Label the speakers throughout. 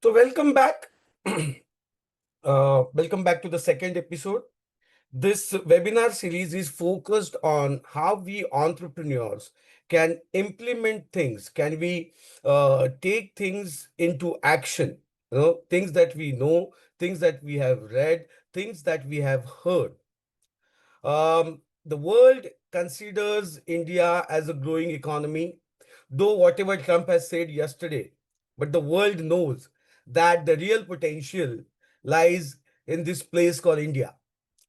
Speaker 1: So welcome back. Welcome back to the second episode. This webinar series is focused on how we entrepreneurs can implement things. Can we take things into action? Things that we know, things that we have read, things that we have heard. The world considers India as a growing economy, though whatever Trump has said yesterday, but the world knows that the real potential lies in this place called India.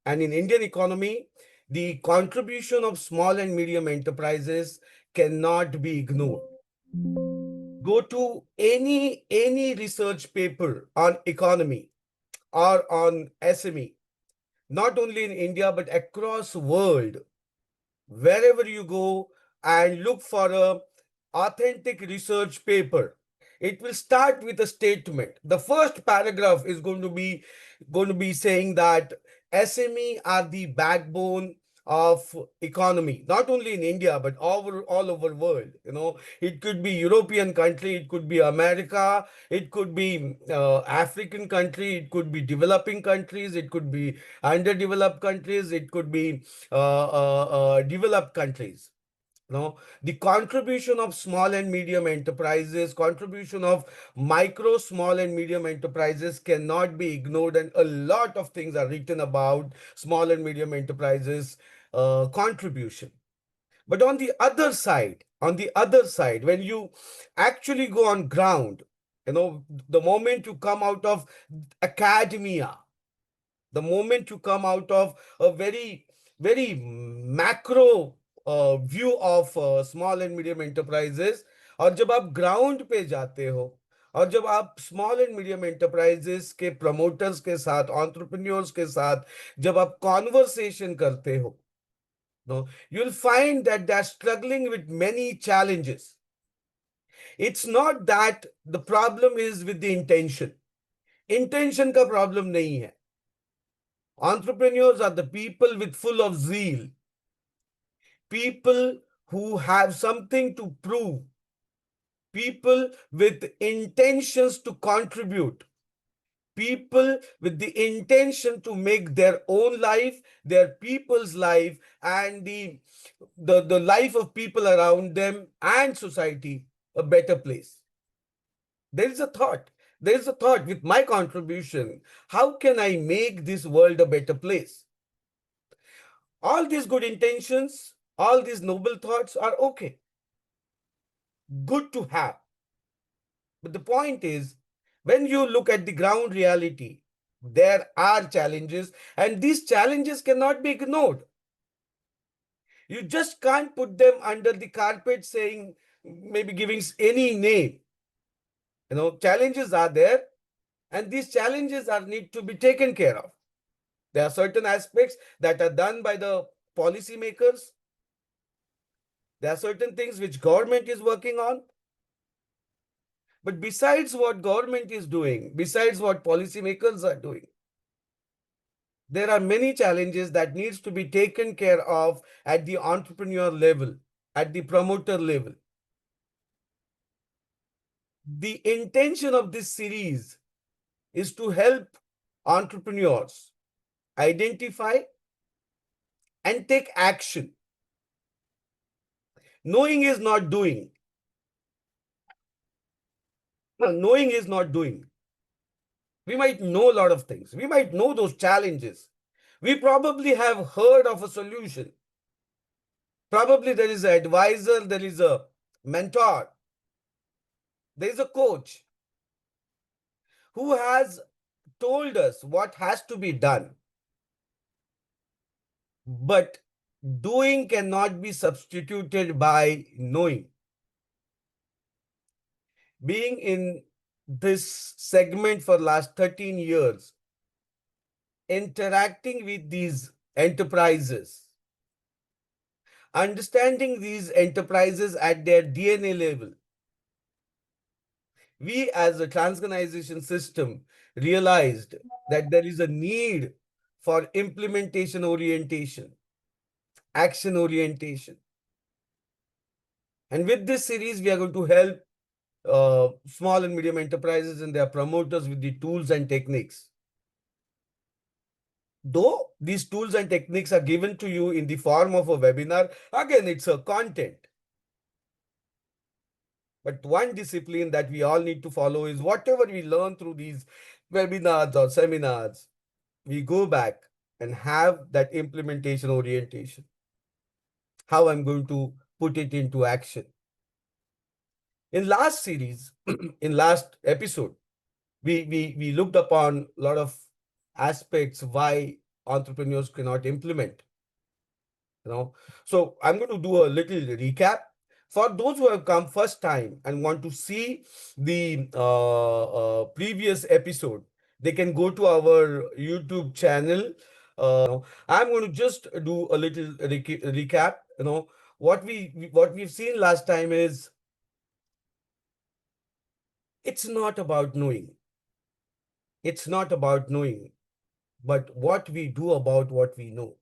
Speaker 1: And in Indian economy, the contribution of small and medium enterprises cannot be ignored. Go to any research paper on economy or on SME, not only in India but across world, wherever you go and look for a authentic research paper, it will start with a statement. The first paragraph is going to be saying that SME are the backbone of economy, not only in India but all over world. It could be European country, it could be America, it could be African country, it could be developing countries, it could be underdeveloped countries, it could be developed countries. The contribution of small and medium enterprises, contribution of micro, small and medium enterprises cannot be ignored, and a lot of things are written about small and medium enterprises contribution. But on the other side, when you actually go on ground, the moment you come out of academia, the moment you come out of a very, very macro view of small and medium enterprises, और जब आप ground पे जाते हो, और जब आप small and medium enterprises के प्रमोटर्स के साथ, एंटरप्रेन्योर्स के साथ जब आप कॉन्वर्सेशन करते हो, you'll find that they're struggling with many challenges. It's not that the problem is with the intention. Intention का problem नहीं है. Entrepreneurs are the people with full of zeal, people who have something to prove, people with intentions to contribute, people with the intention to make their own life, their people's life, and the life of people around them and society a better place. There is a thought. There is a thought with my contribution. How can I make this world a better place? All these good intentions, all these noble thoughts are okay, good to have. But the point is, when you look at the ground reality, there are challenges, and these challenges cannot be ignored. You just can't put them under the carpet saying, maybe giving any name. Challenges are there, and these challenges need to be taken care of. There are certain aspects that are done by the policymakers. There are certain things which government is working on. But besides what government is doing, besides what policymakers are doing, there are many challenges that needs to be taken care of at the entrepreneur level, at the promoter level. The intention of this series is to help entrepreneurs identify and take action. Knowing is not doing. Knowing is not doing. We might know a lot of things. We might know those challenges. We probably have heard of a solution. Probably there is an advisor, there is a mentor, there is a coach who has told us what has to be done. But doing cannot be substituted by knowing. Being in this segment for last 13 years, interacting with these enterprises, understanding these enterprises at their DNA level, we as a Transconization system realized that there is a need for implementation orientation, action orientation. And with this series, we are going to help small and medium enterprises and their promoters with the tools and techniques. Though these tools and techniques are given to you in the form of a webinar, again, it's a content. But one discipline that we all need to follow is whatever we learn through these webinars or seminars, we go back and have that implementation orientation. How I'm going to put it into action. In last series, in last episode, we looked upon a lot of aspects why entrepreneurs cannot implement. So I'm going to do a little recap for those who have come first time and want to see the previous episode. They can go to our YouTube channel. I'm going to just do a little recap. What we've seen last time is it's not about knowing. It's not about knowing, but what we do about what we know.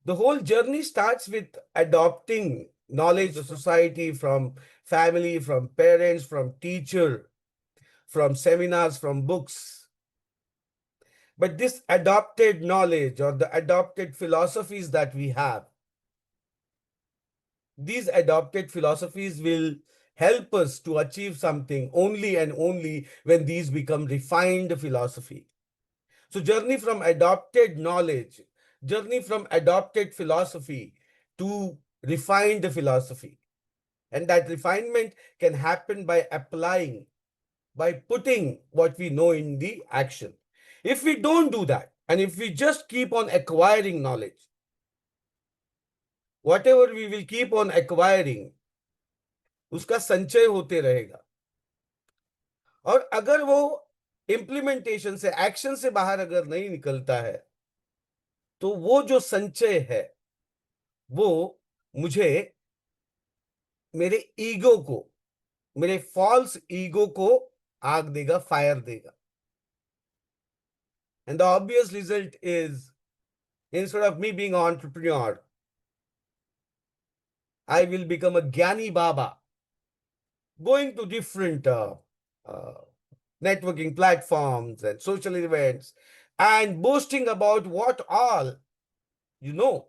Speaker 1: The whole journey starts with adopting knowledge of society, from family, from parents, from teacher, from seminars, from books. But this adopted knowledge or the adopted philosophies that we have, these adopted philosophies will help us to achieve something only and only when these become refined philosophy. So journey from adopted knowledge, journey from adopted philosophy to refined philosophy. And that refinement can happen by applying, by putting what we know in the action. If we don't do that, and if we just keep on acquiring knowledge, whatever we will keep on acquiring, उसका संचय होते रहेगा. और अगर वो implementation से, action से बाहर अगर नहीं निकलता है, तो वो जो संचय है वो मुझे, मेरे ईगो को, मेरे फॉल्स ईगो को आग देगा, फायर देगा. And the obvious result is, instead of me being an entrepreneur, I will become a Gyani Baba, going to different networking platforms and social events and boasting about what all you know.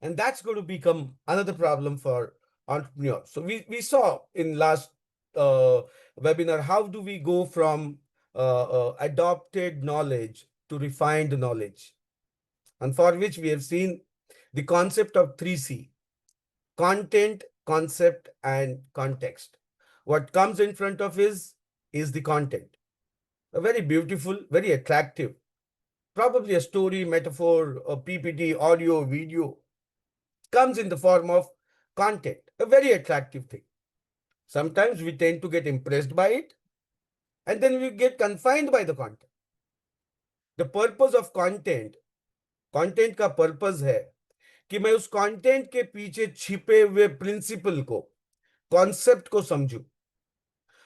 Speaker 1: And that's going to become another problem for entrepreneurs. So we saw in last webinar, how do we go from adopted knowledge to refined knowledge? And for which we have seen the concept of 3C: content, concept, and context. What comes in front of is the content. A very beautiful, very attractive, probably a story, metaphor, a PPT, audio, video, comes in the form of content, a very attractive thing. Sometimes we tend to get impressed by it, and then we get confined by the content. The purpose of content, content का purpose है कि मैं उस content के पीछे छिपे हुए principal को, कॉन्सेप्ट को समझूं,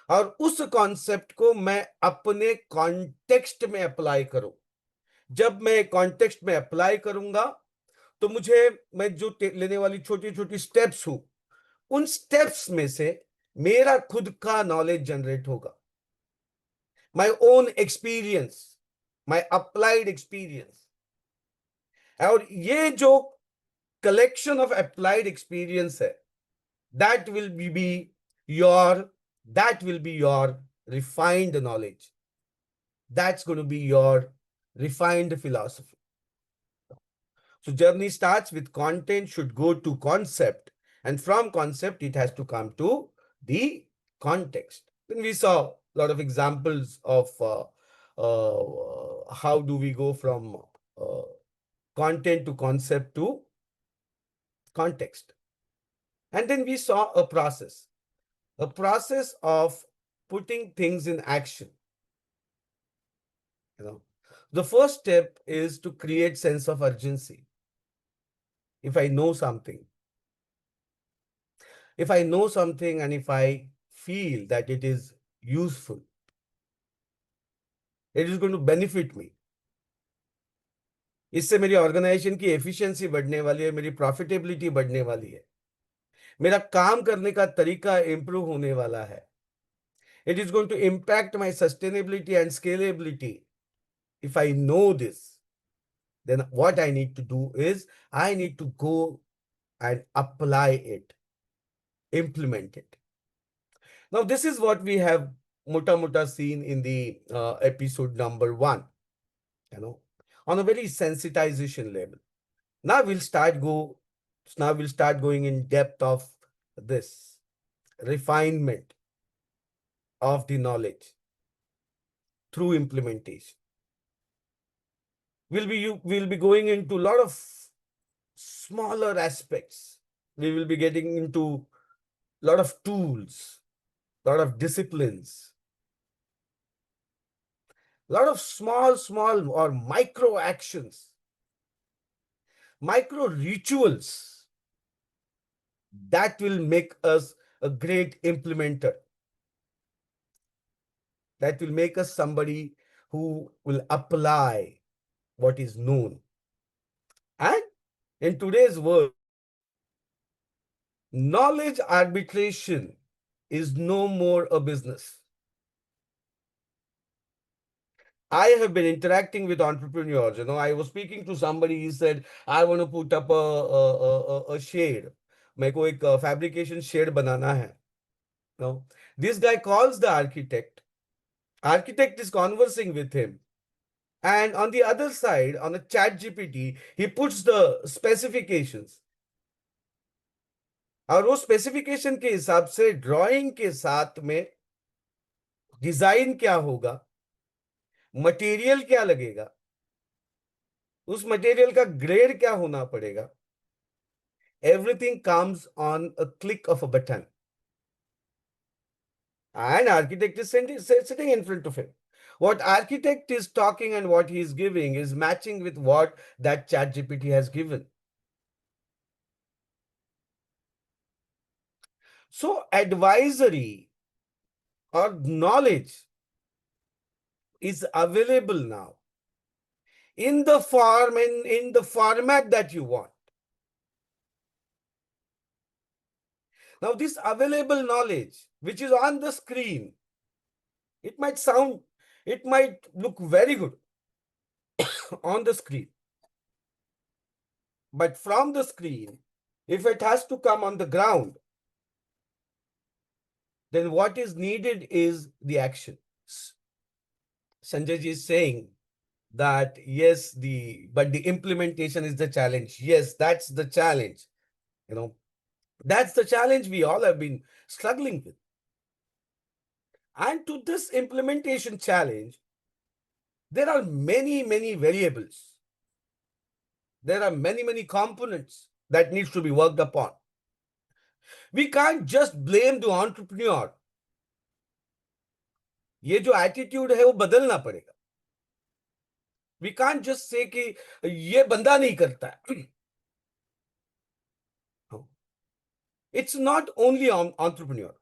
Speaker 1: और उस कॉन्सेप्ट को मैं अपने कॉन्टेक्स्ट में अप्लाई करूं. जब मैं कॉन्टेक्स्ट में अप्लाई करूंगा तो मुझे, मैं जो लेने वाली छोटी छोटी स्टेप्स हूं, उन स्टेप्स में से मेरा खुद का नॉलेज जनरेट होगा. My own experience, my applied experience. और ये जो collection of applied experience hai, that will be your refined knowledge. That's going to be your refined philosophy. So journey starts with content, should go to concept, and from concept it has to come to the context. Then we saw a lot of examples of how do we go from content to concept to context. And then we saw a process of putting things in action. The first step is to create sense of urgency. If I know something, and if I feel that it is useful, it is going to benefit me, इससे मेरी organisation की efficiency बढ़ने वाली है, मेरी profitability बढ़ने वाली है, मेरा काम करने का तरीका इंप्रूव होने वाला है. It is going to impact my sustainability and scalability. If I know this, then what I need to do is I need to go and apply it, implement it. Now, this is what we have muta muta seen in the episode number 1, you know, on a very sensitization level. Now we'll start go. Now we'll start going in depth of this refinement of the knowledge through implementation. We'll be going into a lot of smaller aspects. We will be getting into a lot of tools, a lot of disciplines, a lot of small or micro actions, micro rituals that will make us a great implementer, that will make us somebody who will apply what is known. And in today's world, knowledge arbitration is no more a business. I have been interacting with entrepreneurs. I was speaking to somebody. He said, "I want to put up a shade. मेरे को एक fabrication shed बनाना है." No, this guy calls the architect. Architect is conversing with him, and on the other side, on a chat GPT, he puts the specifications. और वो specification के हिसाब से drawing के साथ में डिजाइन क्या होगा, मटेरियल क्या लगेगा, उस मटेरियल का ग्रेड क्या होना पड़ेगा. Everything comes on a click of a button. And architect is sitting in front of him. What architect is talking and what he is giving is matching with what that chat GPT has given. So advisory or knowledge is available now in the form in the format that you want. Now, this available knowledge, which is on the screen, it might look very good on the screen. But from the screen, if it has to come on the ground, then what is needed is the action. Sanjay ji is saying that yes, but the implementation is the challenge. Yes, that's the challenge. That's the challenge we all have been struggling with. And to this implementation challenge, there are many variables. There are many components that needs to be worked upon. We can't just blame the entrepreneur. ये जो attitude है वो बदलना पड़ेगा. We can't just say कि ये बंदा नहीं करता है. It's not only on entrepreneur.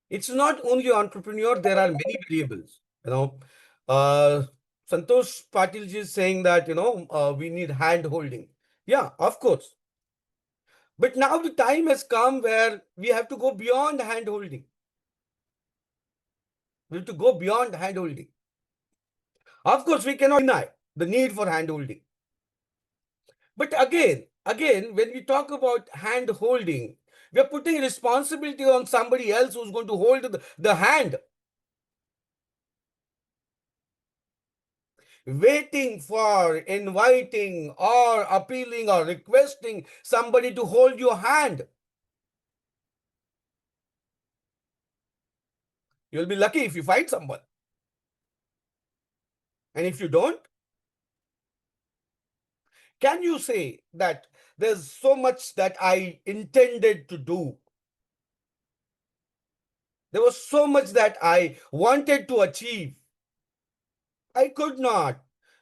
Speaker 1: It's not only entrepreneur. There are many variables. Santosh Patil ji is saying that we need hand holding. Yeah, of course. But now the time has come where we have to go beyond hand holding. We have to go beyond hand holding. Of course, we cannot deny the need for hand holding. But again, when we talk about hand holding, we are putting responsibility on somebody else who's going to hold the hand. Waiting for, inviting, or appealing or requesting somebody to hold your hand. You'll be lucky if you find someone. And if you don't, can you say that there's so much that I intended to do? There was so much that I wanted to achieve. I could not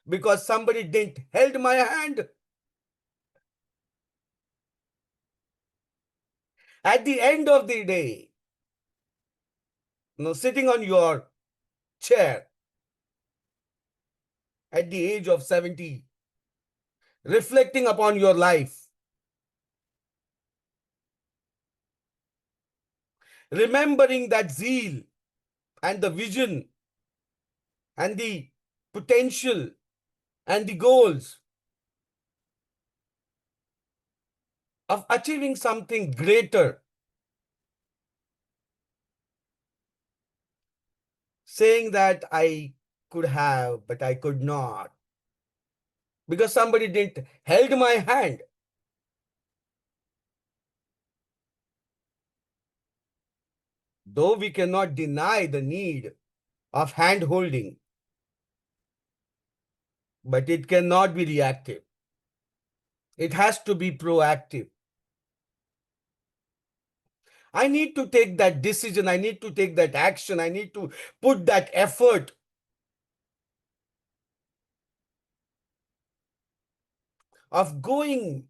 Speaker 1: because somebody didn't held my hand. At the end of the day, sitting on your chair, at the age of 70, reflecting upon your life, remembering that zeal and the vision and the potential and the goals of achieving something greater, saying that I could have, but I could not because somebody didn't held my hand. Though we cannot deny the need of hand holding, but it cannot be reactive. It has to be proactive. I need to take that decision. I need to take that action. I need to put that effort of going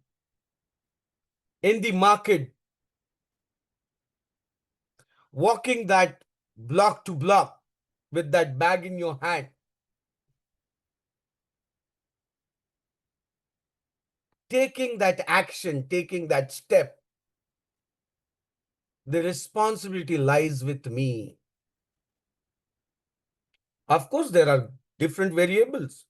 Speaker 1: in the market, walking that block to block with that bag in your hand, taking that action, taking that step. The responsibility lies with me. Of course, there are different variables.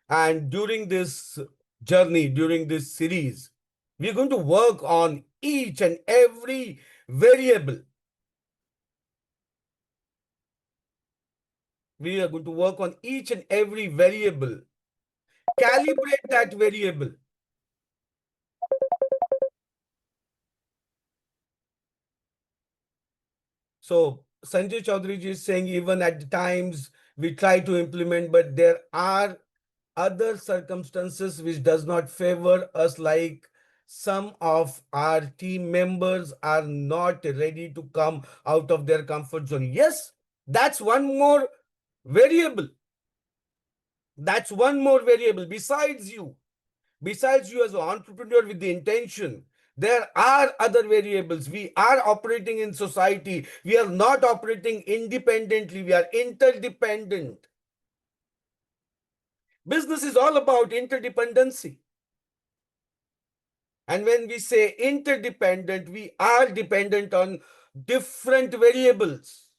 Speaker 1: And during this journey, during this series, we're going to work on each and every variable. We are going to work on each and every variable, calibrate that variable. So Sanjay Chaudhary ji is saying even at the times we try to implement, but there are other circumstances which does not favor us, like some of our team members are not ready to come out of their comfort zone. Yes, that's one more variable. That's one more variable besides you. Besides you as an entrepreneur with the intention, there are other variables. We are operating in society. We are not operating independently. We are interdependent. Business is all about interdependency. And when we say interdependent, we are dependent on different variables.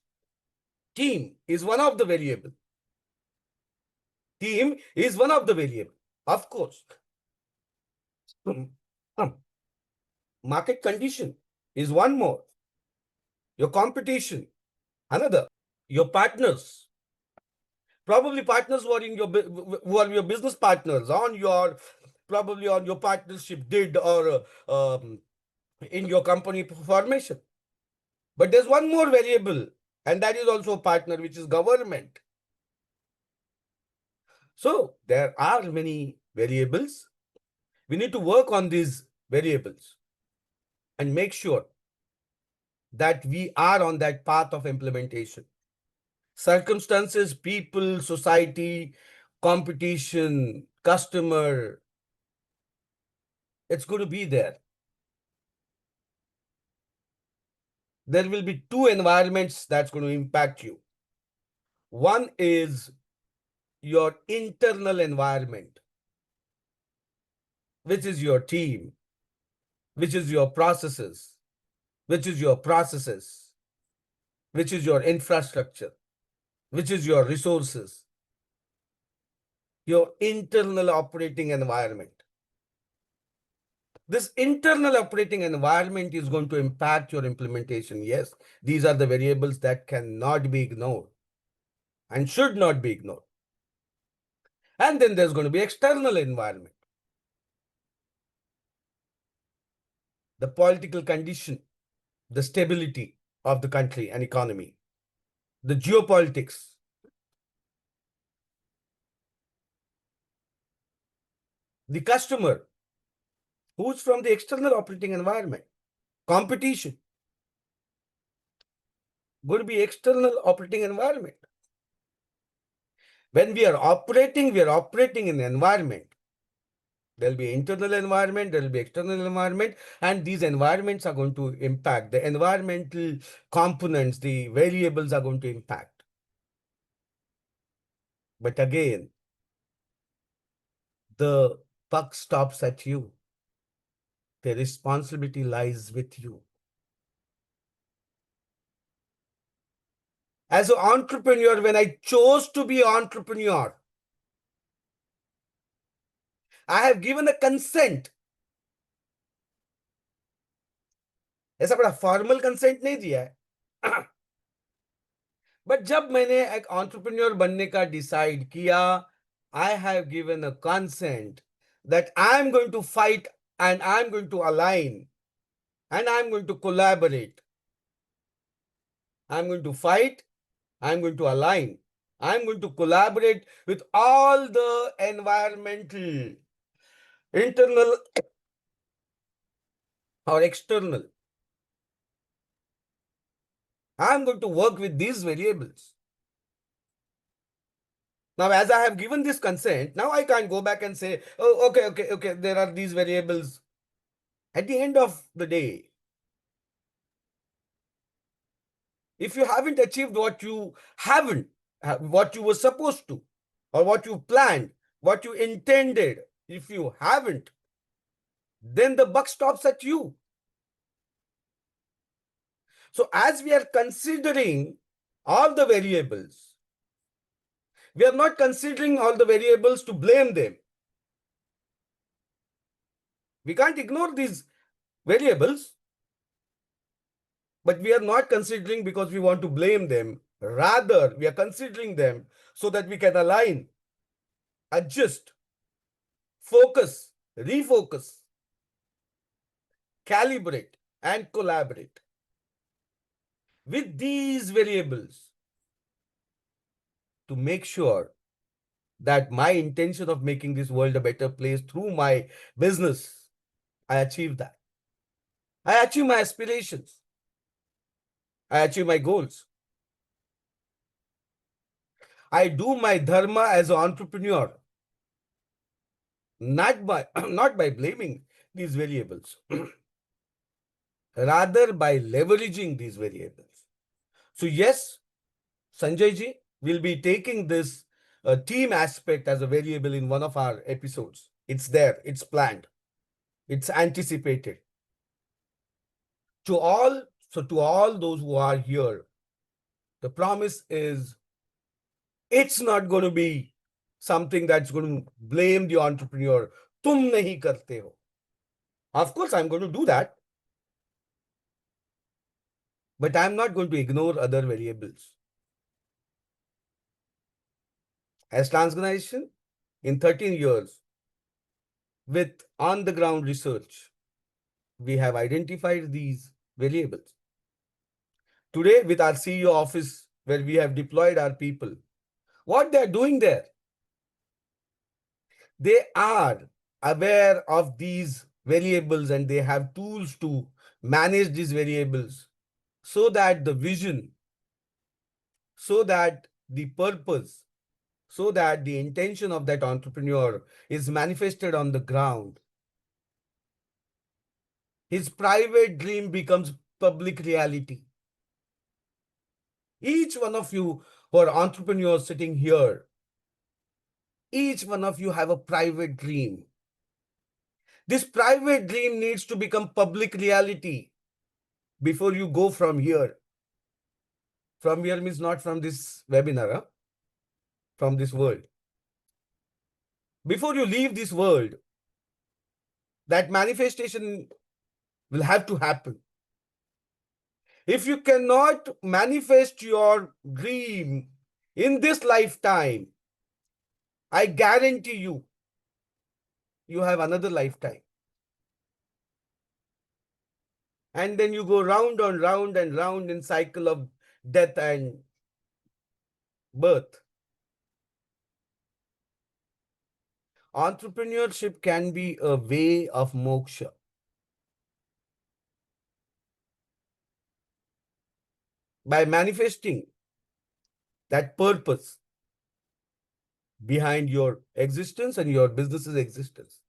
Speaker 1: Team is one of the variables. Team is one of the variables, of course. Market condition is one more. Your competition, another. Your partners, probably partners who are in your who are your business partners on your probably on your partnership did or in your company formation. But there's one more variable, and that is also a partner, which is government. So there are many variables. We need to work on these variables and make sure that we are on that path of implementation. Circumstances, people, society, competition, customer, it's going to be there. There will be two environments that's going to impact you. One is your internal environment, which is your team, which is your processes, which is your processes, which is your infrastructure, which is your resources, your internal operating environment. This internal operating environment is going to impact your implementation. Yes, these are the variables that cannot be ignored and should not be ignored. And then there's going to be external environment. The political condition, the stability of the country and economy, the geopolitics, the customer, who's from the external operating environment, competition, going to be external operating environment. When we are operating in an environment. There'll be internal environment, there'll be external environment, and these environments are going to impact. The environmental components, the variables are going to impact. But again, the buck stops at you. The responsibility lies with you. As an entrepreneur, when I chose to be entrepreneur, I have given a consent. ऐसा बड़ा formal consent नहीं दिया है. But जब मैंने एक entrepreneur बनने का डिसाइड किया, I am given a consent that I am going to fight and I am going to align and I'm going to collaborate. I'm going to fight. I'm going to align. I'm going to collaborate with all the environmental, internal or external. I'm going to work with these variables. Now, as I have given this consent, now I can't go back and say, oh, okay, there are these variables. At the end of the day, if you haven't achieved what you what you were supposed to, or what you planned, what you intended, if you haven't, then the buck stops at you. So as we are considering all the variables, we are not considering all the variables to blame them. We can't ignore these variables, but we are not considering because we want to blame them. Rather, we are considering them so that we can align, adjust, focus, refocus, calibrate, and collaborate with these variables to make sure that my intention of making this world a better place through my business, I achieve that. I achieve my aspirations. I achieve my goals. I do my dharma as an entrepreneur, not by not by blaming these variables, rather by leveraging these variables. So yes, Sanjay ji will be taking this team aspect as a variable in one of our episodes. It's there, it's planned, it's anticipated. To all those who are here, the promise is it's not going to be something that's going to blame the entrepreneur. तुम नहीं करते हो. Of course, I'm going to do that. But I'm not going to ignore other variables. As Transformation, in 13 years, with on-the-ground research, we have identified these variables. Today, with our CEO office, where we have deployed our people, what they are doing there, they are aware of these variables and they have tools to manage these variables so that the vision, so that the purpose, so that the intention of that entrepreneur is manifested on the ground. His private dream becomes public reality. Each one of you who are entrepreneurs sitting here, each one of you have a private dream. This private dream needs to become public reality before you go from here. From here means not from this webinar, from this world. Before you leave this world, that manifestation will have to happen. If you cannot manifest your dream in this lifetime, I guarantee you, you have another lifetime. And then you go round and round and round in cycle of death and birth. Entrepreneurship can be a way of moksha. By manifesting that purpose behind your existence and your business's existence.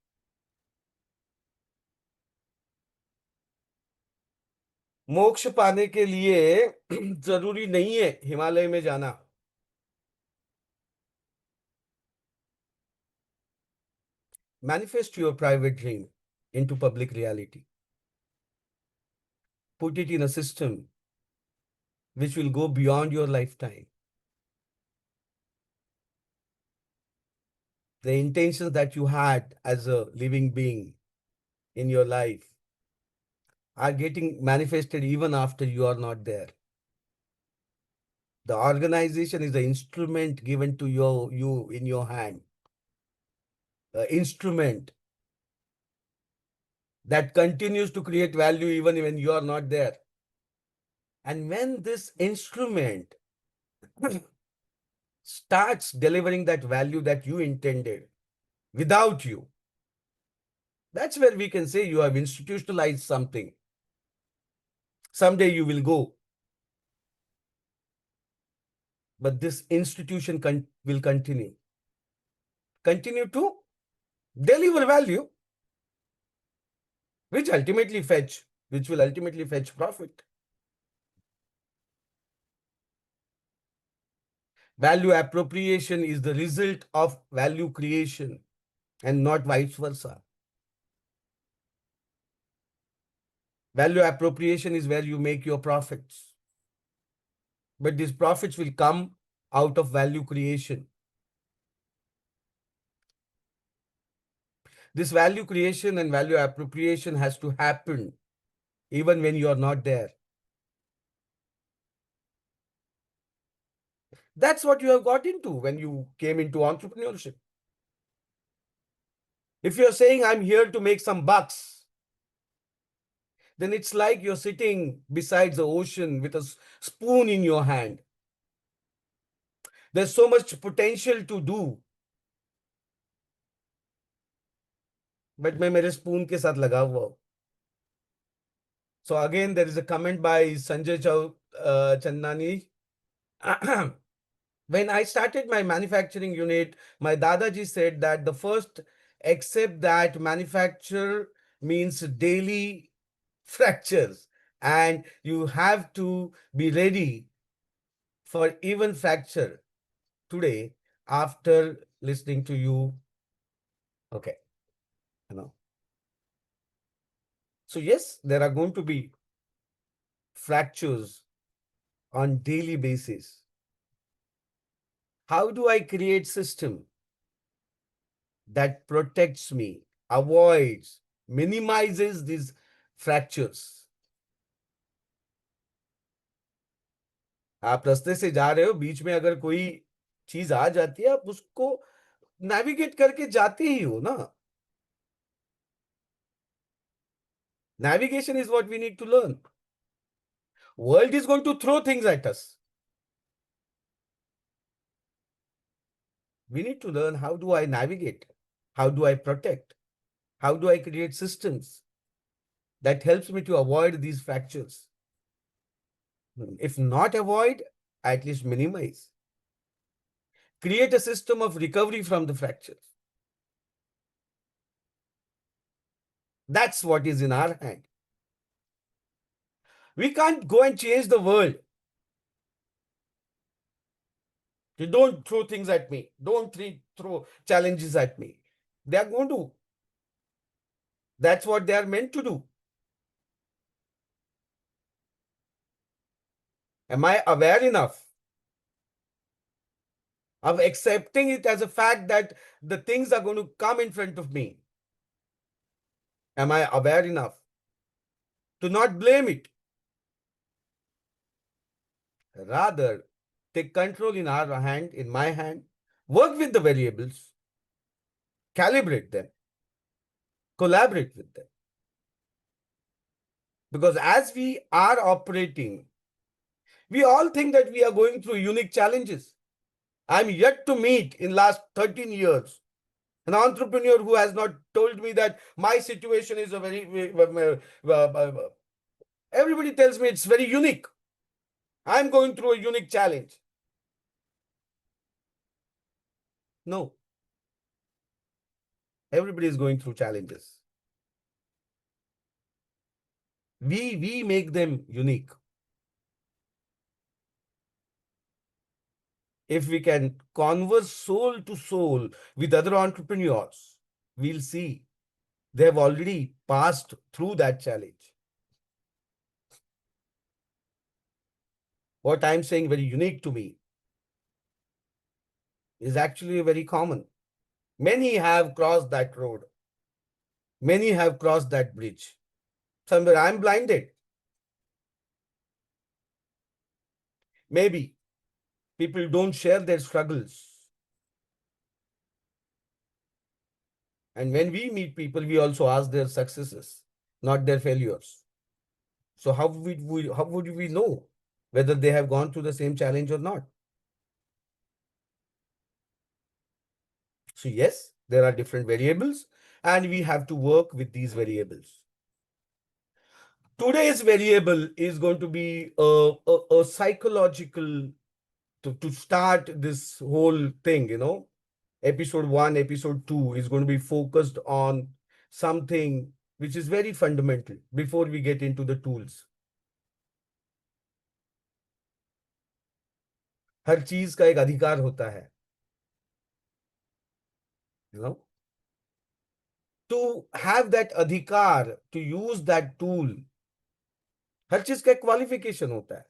Speaker 1: मोक्ष पाने के लिए जरूरी नहीं है हिमालय में जाना. Manifest your private dream into public reality. Put it in a system which will go beyond your lifetime. The intentions that you had as a living being in your life are getting manifested even after you are not there. The organization is the instrument given to you in your hand. The instrument that continues to create value even when you are not there. And when this instrument starts delivering that value that you intended without you, that's where we can say you have institutionalized something. Someday you will go, but this institution will continue to deliver value, which will ultimately fetch profit. Value appropriation is the result of value creation and not vice versa. Value appropriation is where you make your profits, but these profits will come out of value creation. This value creation and value appropriation has to happen even when you are not there. That's what you have got into when you came into entrepreneurship. If you're saying, I'm here to make some bucks, then it's like you're sitting beside the ocean with a spoon in your hand. There's so much potential to do, but मैं मेरे spoon के साथ लगा हुआ हूं. So again, there is a comment by Sanjay Chandani. When I started my manufacturing unit, my Dadaji said that the first accept that manufacture means daily fractures and you have to be ready for even fracture. Today, after listening to you, okay, you know. So yes, there are going to be fractures on daily basis. How do I create system that protects me, avoids, minimizes these fractures? आप रास्ते से जा रहे हो, बीच में अगर कोई चीज आ जाती है, आप उसको नेविगेट करके जाते ही हो ना. Navigation is what we need to learn. World is going to throw things at us. We need to learn, how do I navigate? How do I protect? How do I create systems that helps me to avoid these fractures? If not avoid, at least minimize. Create a system of recovery from the fractures. That's what is in our hand. We can't go and change the world. You don't throw things at me. Don't throw challenges at me. They are going to. That's what they are meant to do. Am I aware enough of accepting it as a fact that the things are going to come in front of me? Am I aware enough to not blame it? Rather, take control in our hand, in my hand, work with the variables, calibrate them, collaborate with them. Because as we are operating, we all think that we are going through unique challenges. I'm yet to meet in last 13 years an entrepreneur who has not told me that my situation is a everybody tells me it's very unique. I'm going through a unique challenge. No. Everybody is going through challenges. We make them unique. If we can converse soul to soul with other entrepreneurs, we'll see they have already passed through that challenge. What I'm saying very unique to me is actually very common. Many have crossed that road. Many have crossed that bridge. Somewhere I'm blinded. Maybe people don't share their struggles. And when we meet people, we also ask their successes, not their failures. So how would we know whether they have gone through the same challenge or not? So yes, there are different variables and we have to work with these variables. Today's variable is going to be a psychological to start this whole thing, episode 1, episode 2 is going to be focused on something which is very fundamental before we get into the tools. हर चीज का एक अधिकार होता है, you know to have that अधिकार to use that tool. हर चीज का एक क्वालिफिकेशन होता है.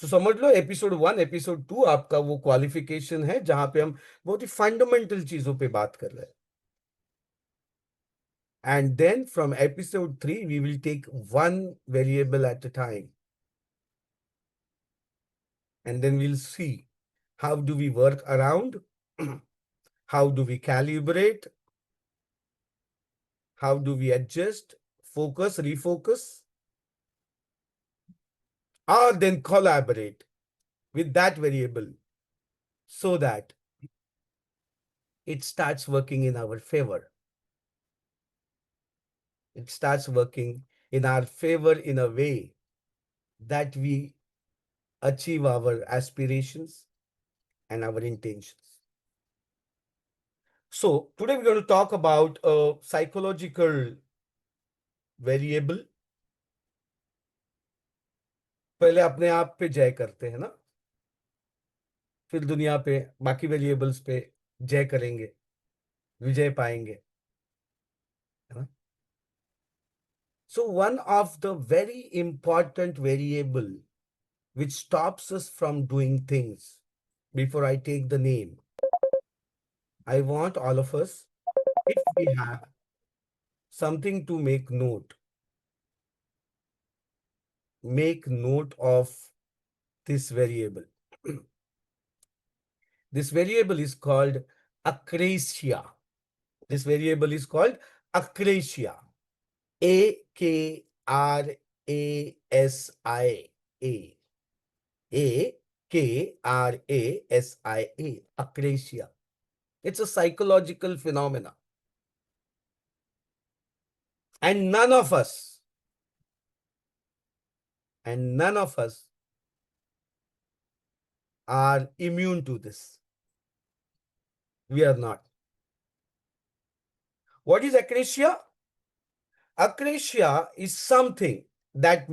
Speaker 1: तो समझ लो एपिसोड 1 एपिसोड 2 आपका वो क्वालिफिकेशन है जहां पे हम बहुत ही फंडामेंटल चीजों पे बात कर रहे हैं. And then from episode 3, we will take one variable at a time. And then we'll see how do we work around, how do we calibrate, how do we adjust, focus, refocus, or then collaborate with that variable so that it starts working in our favor. It starts working in our favor in a way that we achieve our aspirations and our intentions. So today we're going to talk about a psychological variable. पहले अपने आप पे जय करते हैं ना, फिर दुनिया पे बाकी वेरिएबल्स पे जय करेंगे, विजय पाएंगे, है ना. So one of the very important variable which stops us from doing things, before I take the name, I want all of us, if we have something to make note of this variable. This variable is called akrasia. This variable is called akrasia. A-K-R-A-S-I-A. A-K-R-A-S-I-A. Akrasia. It's a psychological phenomena. And none of us are immune to this. We are not. What is akrasia? Akrasia is something that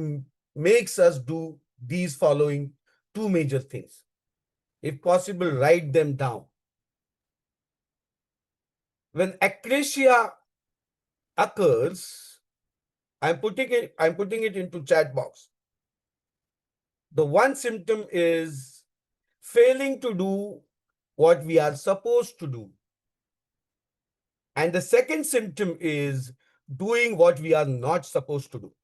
Speaker 1: makes us do these following two major things. If possible, write them down. When akrasia occurs, I'm putting it into chat box. The one symptom is failing to do what we are supposed to do. And the second symptom is doing what we are not supposed to do.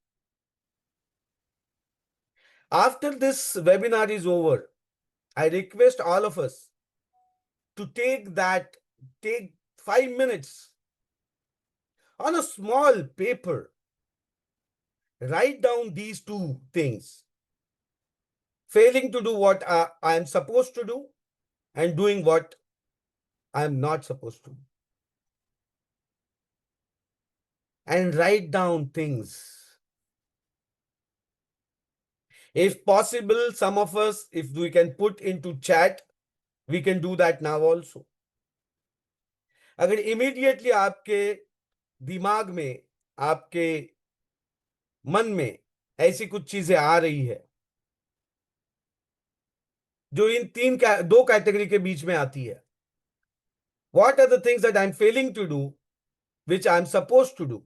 Speaker 1: After this webinar is over, I request all of us to take 5 minutes on a small paper, write down these two things: failing to do what I am supposed to do and doing what I am not supposed to do. And write down things. If possible, some of us, if we can put into chat, we can do that now also. अगर immediately आपके दिमाग में, आपके मन में ऐसी कुछ चीजें आ रही है जो इन दो कैटेगरी के बीच में आती है, What are the things that I'm failing to do, which I'm supposed to do?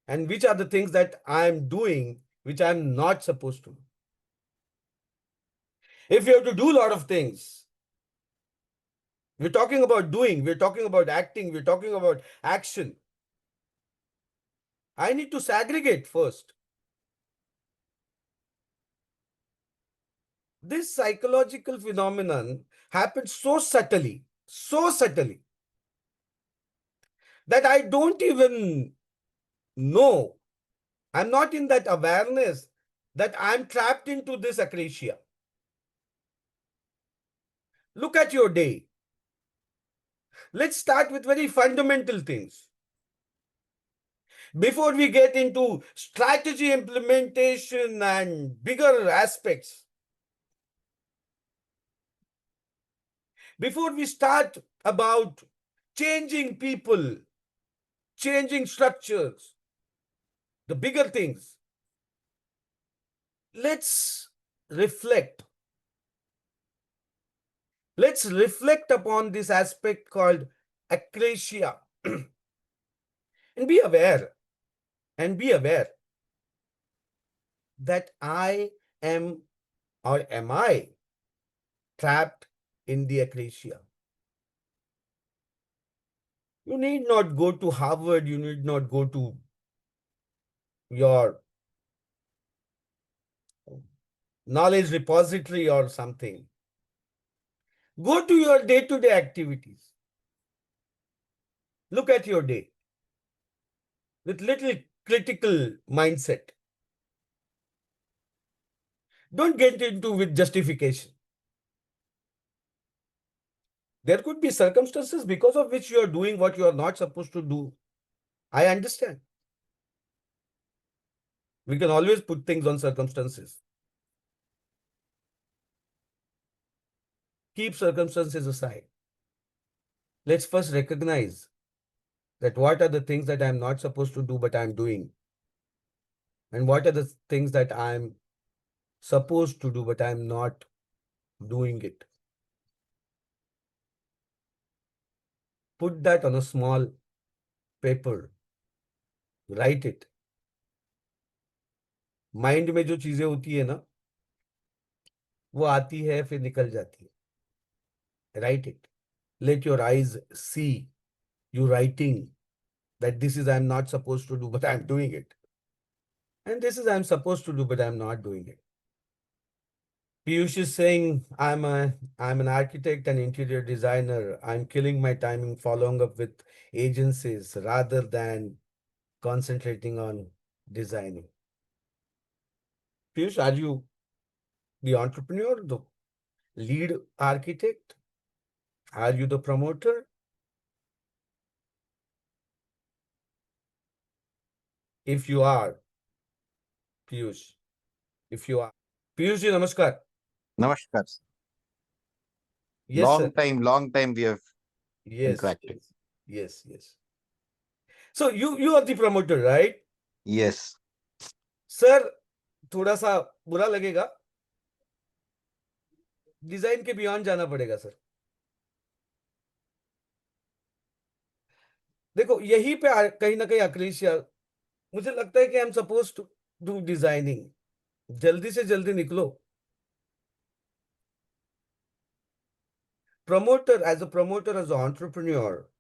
Speaker 1: And which are the things that I'm doing, which I'm not supposed to do? If you have to do a lot of things, we're talking about doing, we're talking about acting, we're talking about action. I need to segregate first. This psychological phenomenon happens so subtly, that I don't even know. I'm not in that awareness that I'm trapped into this akrasia. Look at your day. Let's start with very fundamental things. Before we get into strategy implementation and bigger aspects, before we start about changing people, changing structures, the bigger things, let's reflect. Let's reflect upon this aspect called akrasia and be aware that I am, or am I, trapped in the akrasia. You need not go to Harvard, you need not go to your knowledge repository or something. Go to your day-to-day activities. Look at your day with little critical mindset. Don't get into with justification. There could be circumstances because of which you are doing what you are not supposed to do. I understand. We can always put things on circumstances. Keep circumstances aside. Let's first recognize that what are the things that I'm not supposed to do, but I'm doing. And what are the things that I'm supposed to do, but I'm not doing it. Put that on a small paper. Write it. Mind में जो चीजें होती है ना, वो आती है फिर निकल जाती है. Write it. Let your eyes see you writing that this is I'm not supposed to do, but I'm doing it. And this is I'm supposed to do, but I'm not doing it. Piyush is saying, I'm an architect and interior designer. I'm killing my time in following up with agencies rather than concentrating on designing. Piyush, are you the entrepreneur, the lead architect? Are you the promoter? If you are, Piyush, if you are. Piyush ji, namaskar.
Speaker 2: Namaskar.
Speaker 1: Yes, sir.
Speaker 2: Long time we have
Speaker 1: Yes,
Speaker 2: interacted.
Speaker 1: yes, yes, yes. So you are the promoter, right?
Speaker 2: Yes.
Speaker 1: Sir, थोड़ा सा बुरा लगेगा. Design के beyond जाना पड़ेगा sir. देखो यहीं पे कहीं ना कहीं अक्लेशिया. मुझे लगता है कि I am suppose to do designing. जल्दी से जल्दी निकलो. Promoter, as a promoter, as a entrepreneur,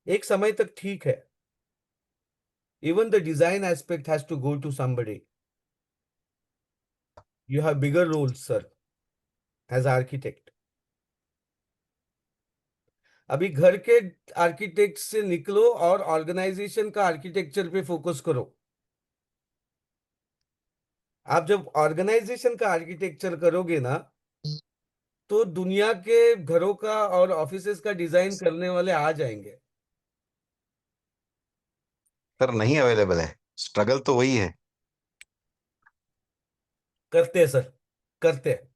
Speaker 1: एक समय तक ठीक है. Even the design aspect has to go to somebody. You have bigger roles, sir, as architect. अभी घर के आर्किटेक्ट से निकलो और ऑर्गेनाइजेशन का आर्किटेक्चर पे फोकस करो. आप जब ऑर्गेनाइजेशन का आर्किटेक्चर करोगे ना, तो दुनिया के घरों का और ऑफिसेस का डिजाइन करने वाले आ जाएंगे.
Speaker 2: सर नहीं अवेलेबल है. स्ट्रगल तो वही है.
Speaker 1: करते हैं सर, करते हैं.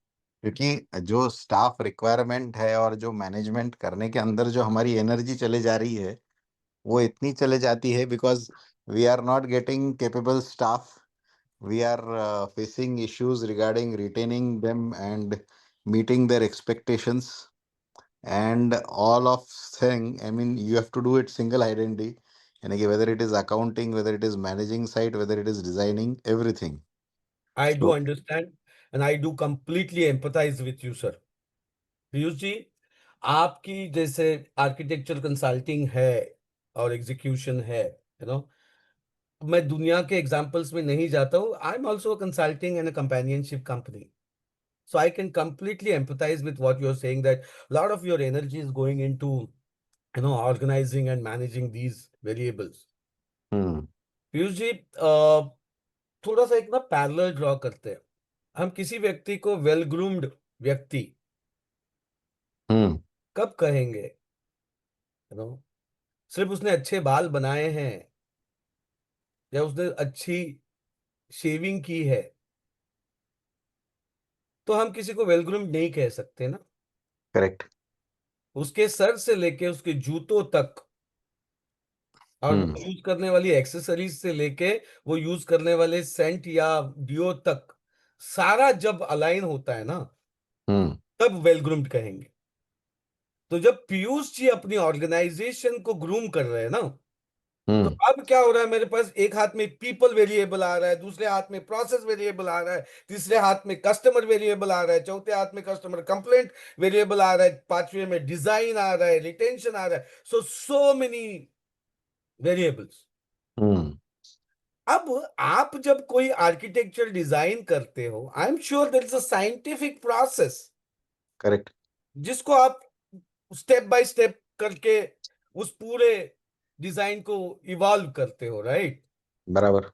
Speaker 2: क्योंकि जो स्टाफ रिक्वायरमेंट है और जो मैनेजमेंट करने के अंदर जो हमारी एनर्जी चले जा रही है, वो इतनी चले जाती है because we are not getting capable staff. We are facing issues regarding retaining them and meeting their expectations. and all of thing, I mean, you have to do it single identity, यानी कि whether it is accounting, whether it is managing site, whether it is designing, everything.
Speaker 1: I do
Speaker 2: So
Speaker 1: understand and I do completely empathize with you, sir. Piyush ji, आपकी जैसे architecture consulting है और execution है, मैं दुनिया के एग्जांपल्स में नहीं जाता हूँ. I am also consulting and companionship company. So I can completely empathize with what you're saying, that a lot of your energy is going into, organizing and managing these variables.
Speaker 2: हम्म
Speaker 1: पीयूष जी, थोड़ा सा एक ना parallel draw करते हैं. हम किसी व्यक्ति को वेल ग्रूम्ड व्यक्ति
Speaker 2: हम्म
Speaker 1: कब कहेंगे? सिर्फ उसने अच्छे बाल बनाए हैं या उसने अच्छी शेविंग की है तो हम किसी को वेल ग्रूम्ड नहीं कह सकते ना.
Speaker 2: करेक्ट.
Speaker 1: उसके सर से लेके उसके जूतों तक और वो
Speaker 2: हम्म
Speaker 1: यूज करने वाली एक्सेसरीज से लेके वो यूज करने वाले सेंट या डिओ तक, सारा जब अलाइन होता है ना,
Speaker 2: हम्म
Speaker 1: तब वेल ग्रूम्ड कहेंगे. तो जब पीयूष जी अपनी ऑर्गेनाइजेशन को ग्रूम कर रहे हैं ना, तो
Speaker 2: हम्म
Speaker 1: अब क्या हो रहा है, मेरे पास एक हाथ में पीपल वेरिएबल आ रहा है, दूसरे हाथ में प्रोसेस वेरिएबल आ रहा है, तीसरे हाथ में कस्टमर वेरिएबल आ रहा है, चौथे हाथ में कस्टमर कंप्लेंट वेरिएबल आ रहा है, पांचवे में डिजाइन आ रहा है, रिटेंशन आ रहा है. So many variables.
Speaker 2: हम्म
Speaker 1: अब आप जब कोई आर्किटेक्चर डिजाइन करते हो, I am sure there is a scientific process
Speaker 2: correct.
Speaker 1: जिसको आप स्टेप बाय स्टेप करके उस पूरे डिजाइन को इवॉल्व करते हो, राइट?
Speaker 2: बराबर.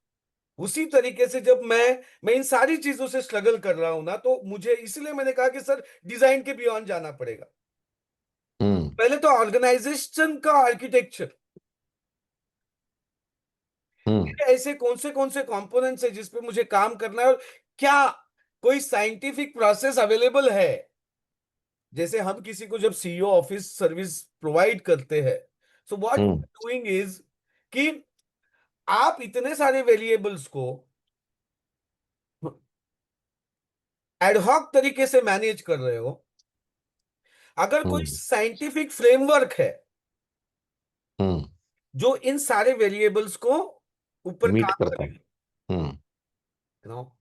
Speaker 1: उसी तरीके से जब मैं इन सारी चीजों से स्ट्रगल कर रहा हूं ना, तो मुझे इसलिए मैंने कहा कि सर डिजाइन के बियॉन्ड जाना पड़ेगा.
Speaker 2: हम्म
Speaker 1: पहले तो ऑर्गेनाइजेशन का आर्किटेक्चर,
Speaker 2: हम्म
Speaker 1: ऐसे कौन से कंपोनेंट्स है जिस पे मुझे काम करना है, और क्या कोई साइंटिफिक प्रोसेस अवेलेबल है. जैसे हम किसी को जब सीईओ ऑफिस सर्विस प्रोवाइड करते हैं, so what
Speaker 2: hmm
Speaker 1: doing is कि आप इतने सारे वेरिएबल्स को एडहॉक तरीके से मैनेज कर रहे हो. अगर कोई
Speaker 2: हम्म
Speaker 1: साइंटिफिक फ्रेमवर्क है
Speaker 2: हम्म
Speaker 1: जो इन सारे वेरिएबल्स को ऊपर
Speaker 2: मीट
Speaker 1: काम
Speaker 2: करता है.
Speaker 1: करेगा,
Speaker 2: हम्म
Speaker 1: यू नो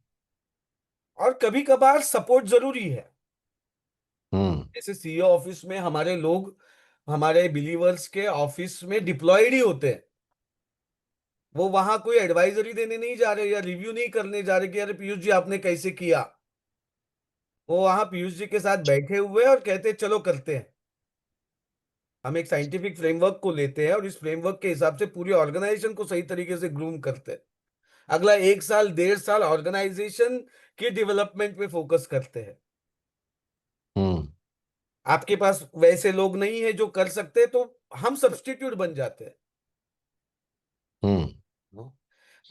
Speaker 1: और कभी कभार सपोर्ट जरूरी है.
Speaker 2: हम्म
Speaker 1: जैसे सीईओ ऑफिस में हमारे लोग, हमारे बिलीवर्स के ऑफिस में डिप्लॉयड ही होते हैं. वो वहां कोई एडवाइजरी देने नहीं जा रहे या रिव्यू नहीं करने जा रहे कि अरे पीयूष जी आपने कैसे किया. वो वहां पीयूष जी के साथ बैठे हुए और कहते हैं, चलो करते हैं. हम एक साइंटिफिक फ्रेमवर्क को लेते हैं और इस फ्रेमवर्क के हिसाब से पूरी ऑर्गेनाइजेशन को सही तरीके से ग्रूम करते हैं. अगला एक साल डेढ़ साल ऑर्गेनाइजेशन के डेवलपमेंट पे फोकस करते हैं.
Speaker 2: हम्म
Speaker 1: आपके पास वैसे लोग नहीं है जो कर सकते, तो हम सब्स्टिट्यूट बन जाते हैं,
Speaker 2: हम्म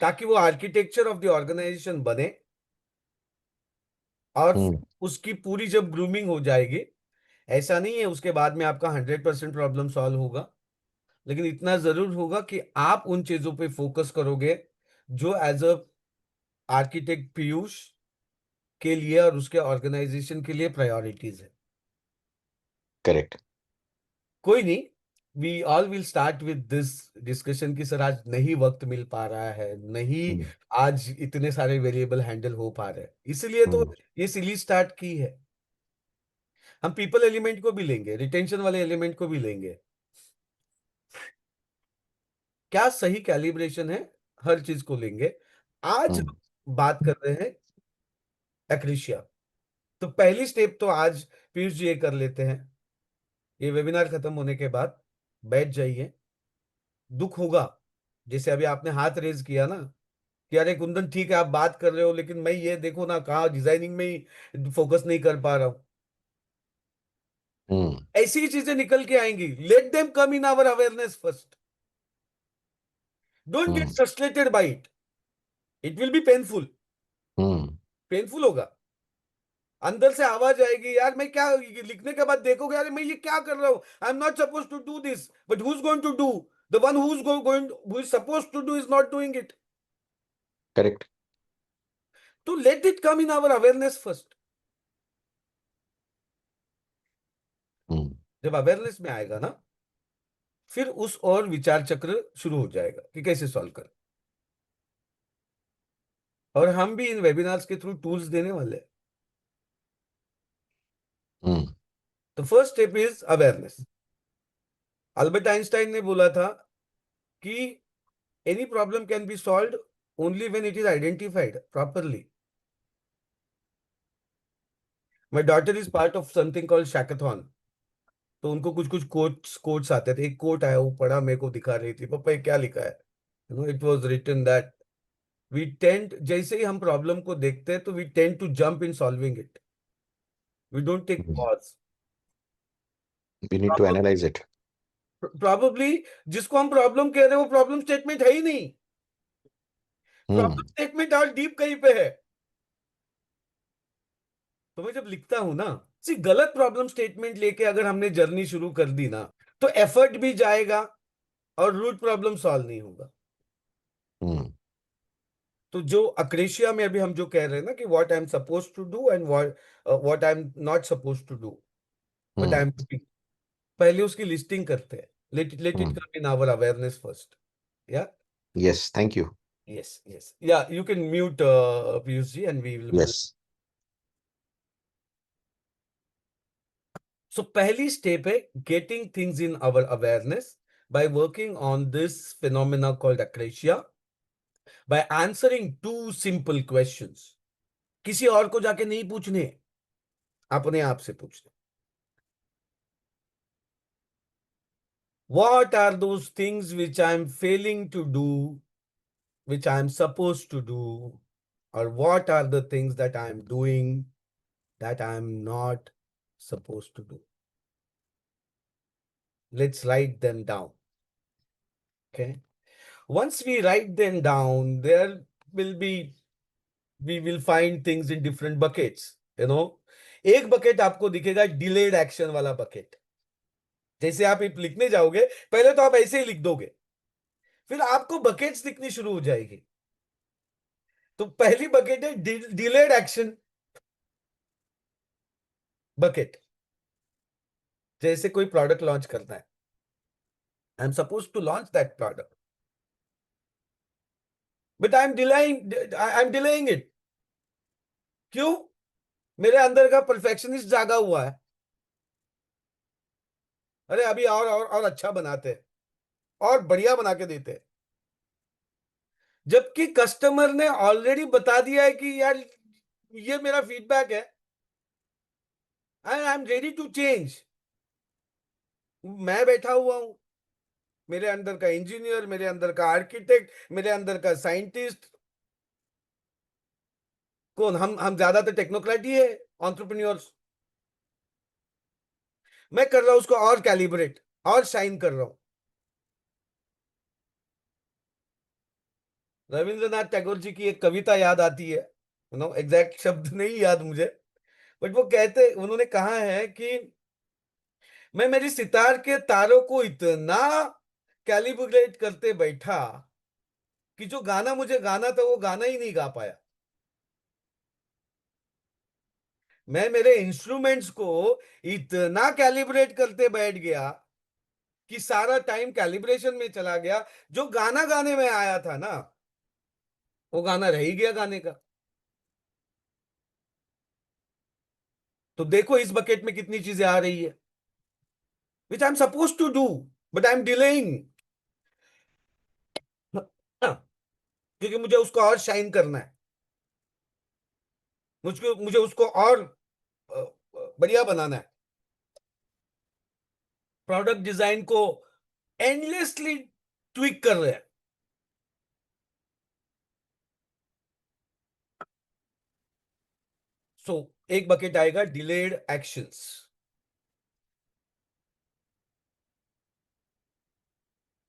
Speaker 1: ताकि वो आर्किटेक्चर ऑफ द ऑर्गेनाइजेशन बने. और
Speaker 2: हम्म
Speaker 1: उसकी पूरी जब ग्रूमिंग हो जाएगी, ऐसा नहीं है उसके बाद में आपका 100% प्रॉब्लम सॉल्व होगा, लेकिन इतना जरूर होगा कि आप उन चीजों पे फोकस करोगे जो एज अ आर्किटेक्ट पीयूष के लिए और उसके ऑर्गेनाइजेशन के लिए प्रायोरिटीज है.
Speaker 2: करेक्ट.
Speaker 1: कोई नहीं, we all will start with this discussion कि सर आज नहीं वक्त मिल पा रहा है, नहीं
Speaker 2: हम्म
Speaker 1: आज इतने सारे वेरिएबल हैंडल हो पा रहे हैं, इसलिए तो
Speaker 2: हम्म
Speaker 1: ये सीरीज स्टार्ट की है. हम पीपल एलिमेंट को भी लेंगे, रिटेंशन वाले एलिमेंट को भी लेंगे. क्या सही कैलिब्रेशन है, हर चीज को लेंगे. आज
Speaker 2: हम्म
Speaker 1: हम बात कर रहे हैं एक्रिशिया. तो पहली स्टेप तो आज पीयूष जी ये कर लेते हैं. ये वेबिनार खत्म होने के बाद बैठ जाइए. दुख होगा, जैसे अभी आपने हाथ रेज किया ना कि अरे कुंदन ठीक है आप बात कर रहे हो, लेकिन मैं ये देखो ना कहाँ डिजाइनिंग में ही फोकस नहीं कर पा रहा हूं.
Speaker 2: हम्म
Speaker 1: ऐसी ही चीजें निकल के आएंगी. Let them come in our awareness first. Don't get
Speaker 2: hmm
Speaker 1: frustrated by it. It will be painful.
Speaker 2: Hmm
Speaker 1: painful होगा. अंदर से आवाज आएगी, यार मैं क्या, लिखने के बाद देखोगे यार मैं ये क्या कर रहा हूं, I am not suppose to do this, but who is going to do? The one who is suppose to do is not doing it.
Speaker 2: Correct.
Speaker 1: तो let it come in our awareness first.
Speaker 2: Hmm
Speaker 1: जब awareness में आएगा ना, फिर उस और विचार चक्र शुरू हो जाएगा कि कैसे सॉल्व करें। और हम भी इन वेबिनार्स के थ्रू टूल्स देने वाले हैं।
Speaker 2: हम्म।
Speaker 1: तो first step is awareness. Albert Einstein ने बोला था कि any problem can be solved only when it is identified properly. My daughter is part of something called Shecathon. तो उनको कुछ कुछ कोट्स कोट्स आते थे। एक कोट आया, वो पढ़ा, मेरे को दिखा रही थी, पापा ये क्या लिखा है। It was written that we tend, जैसे ही हम प्रॉब्लम को देखते हैं तो we tend to jump in solving it, we don't take pause.
Speaker 2: We need to analyse it.
Speaker 1: Probably जिसको हम प्रॉब्लम कह रहे हैं वो प्रॉब्लम स्टेटमेंट है ही नहीं।
Speaker 2: हम्म।
Speaker 1: प्रॉब्लम स्टेटमेंट और डीप कहीं पे है। तो मैं जब लिखता हूं ना, गलत प्रॉब्लम स्टेटमेंट लेके अगर हमने जर्नी शुरू कर दी ना, तो एफर्ट भी जाएगा और रूट प्रॉब्लम सॉल्व नहीं होगा।
Speaker 2: हम्म।
Speaker 1: तो जो अक्रेशिया में अभी हम जो कह रहे हैं ना कि what I am suppose to do and what I am not suppose to do, but I
Speaker 2: hmm.
Speaker 1: Am doing, पहले उसकी लिस्टिंग करते हैं। Let it
Speaker 2: hmm.
Speaker 1: Come in our awareness first. Yeah
Speaker 2: yes, thank you.
Speaker 1: Yes yes, yeah you can mute Piyush ji and we will move.
Speaker 2: Yes.
Speaker 1: So पहली step है getting things in our awareness by working on this phenomena called akrasia, by answering two simple questions। किसी और को जाके नहीं पूछने, अपने आप से पूछने। What are those things which I am failing to do, which I am supposed to do, or what are the things that I am doing that I am not supposed to do? Let's write them down. Okay. Once we write them down, there will be, we will find things in different buckets. एक bucket आपको दिखेगा delayed action वाला bucket. जैसे आप लिखने जाओगे, पहले तो आप ऐसे ही लिख दोगे, फिर आपको बकेट्स दिखनी शुरू हो जाएगी। तो पहली बकेट है डिलेड एक्शन बकेट। जैसे कोई प्रोडक्ट लॉन्च करना है, I am suppose to launch that product, but I am delaying it. क्यों? मेरे अंदर का परफेक्शनिस्ट जागा हुआ है। अरे अभी और अच्छा बनाते हैं, और बढ़िया बना के देते हैं। जबकि कस्टमर ने ऑलरेडी बता दिया है कि यार ये मेरा फीडबैक है, I am ready to change. मैं बैठा हुआ हूं, मेरे अंदर का इंजीनियर, मेरे अंदर का आर्किटेक्ट, मेरे अंदर का साइंटिस्ट, कौन? हम ज्यादातर टेक्नोक्रेट ही है, एंटरप्रेन्योर्स। मैं कर रहा हूं उसको और कैलिब्रेट, और शाइन कर रहा हूं। रविंद्रनाथ टैगोर जी की एक कविता याद आती है, एग्जैक्ट शब्द नहीं याद मुझे, बट वो कहते, उन्होंने कहा है कि मैं मेरी सितार के तारों को इतना कैलिब्रेट करते बैठा कि जो गाना मुझे गाना था वो गाना ही नहीं गा पाया। मैं मेरे इंस्ट्रूमेंट्स को इतना कैलिब्रेट करते बैठ गया कि सारा टाइम कैलिब्रेशन में चला गया। जो गाना गाने में आया था ना, वो गाना रह ही गया गाने का। तो देखो इस बकेट में कितनी चीजें आ रही है, which I am suppose to do, but I am delaying. क्योंकि मुझे उसको और शाइन करना है, मुझे उसको और बढ़िया बनाना है। प्रोडक्ट डिजाइन को एंडलेसली ट्विक कर रहे हैं। सो एक बकेट आएगा डिलेड एक्शंस।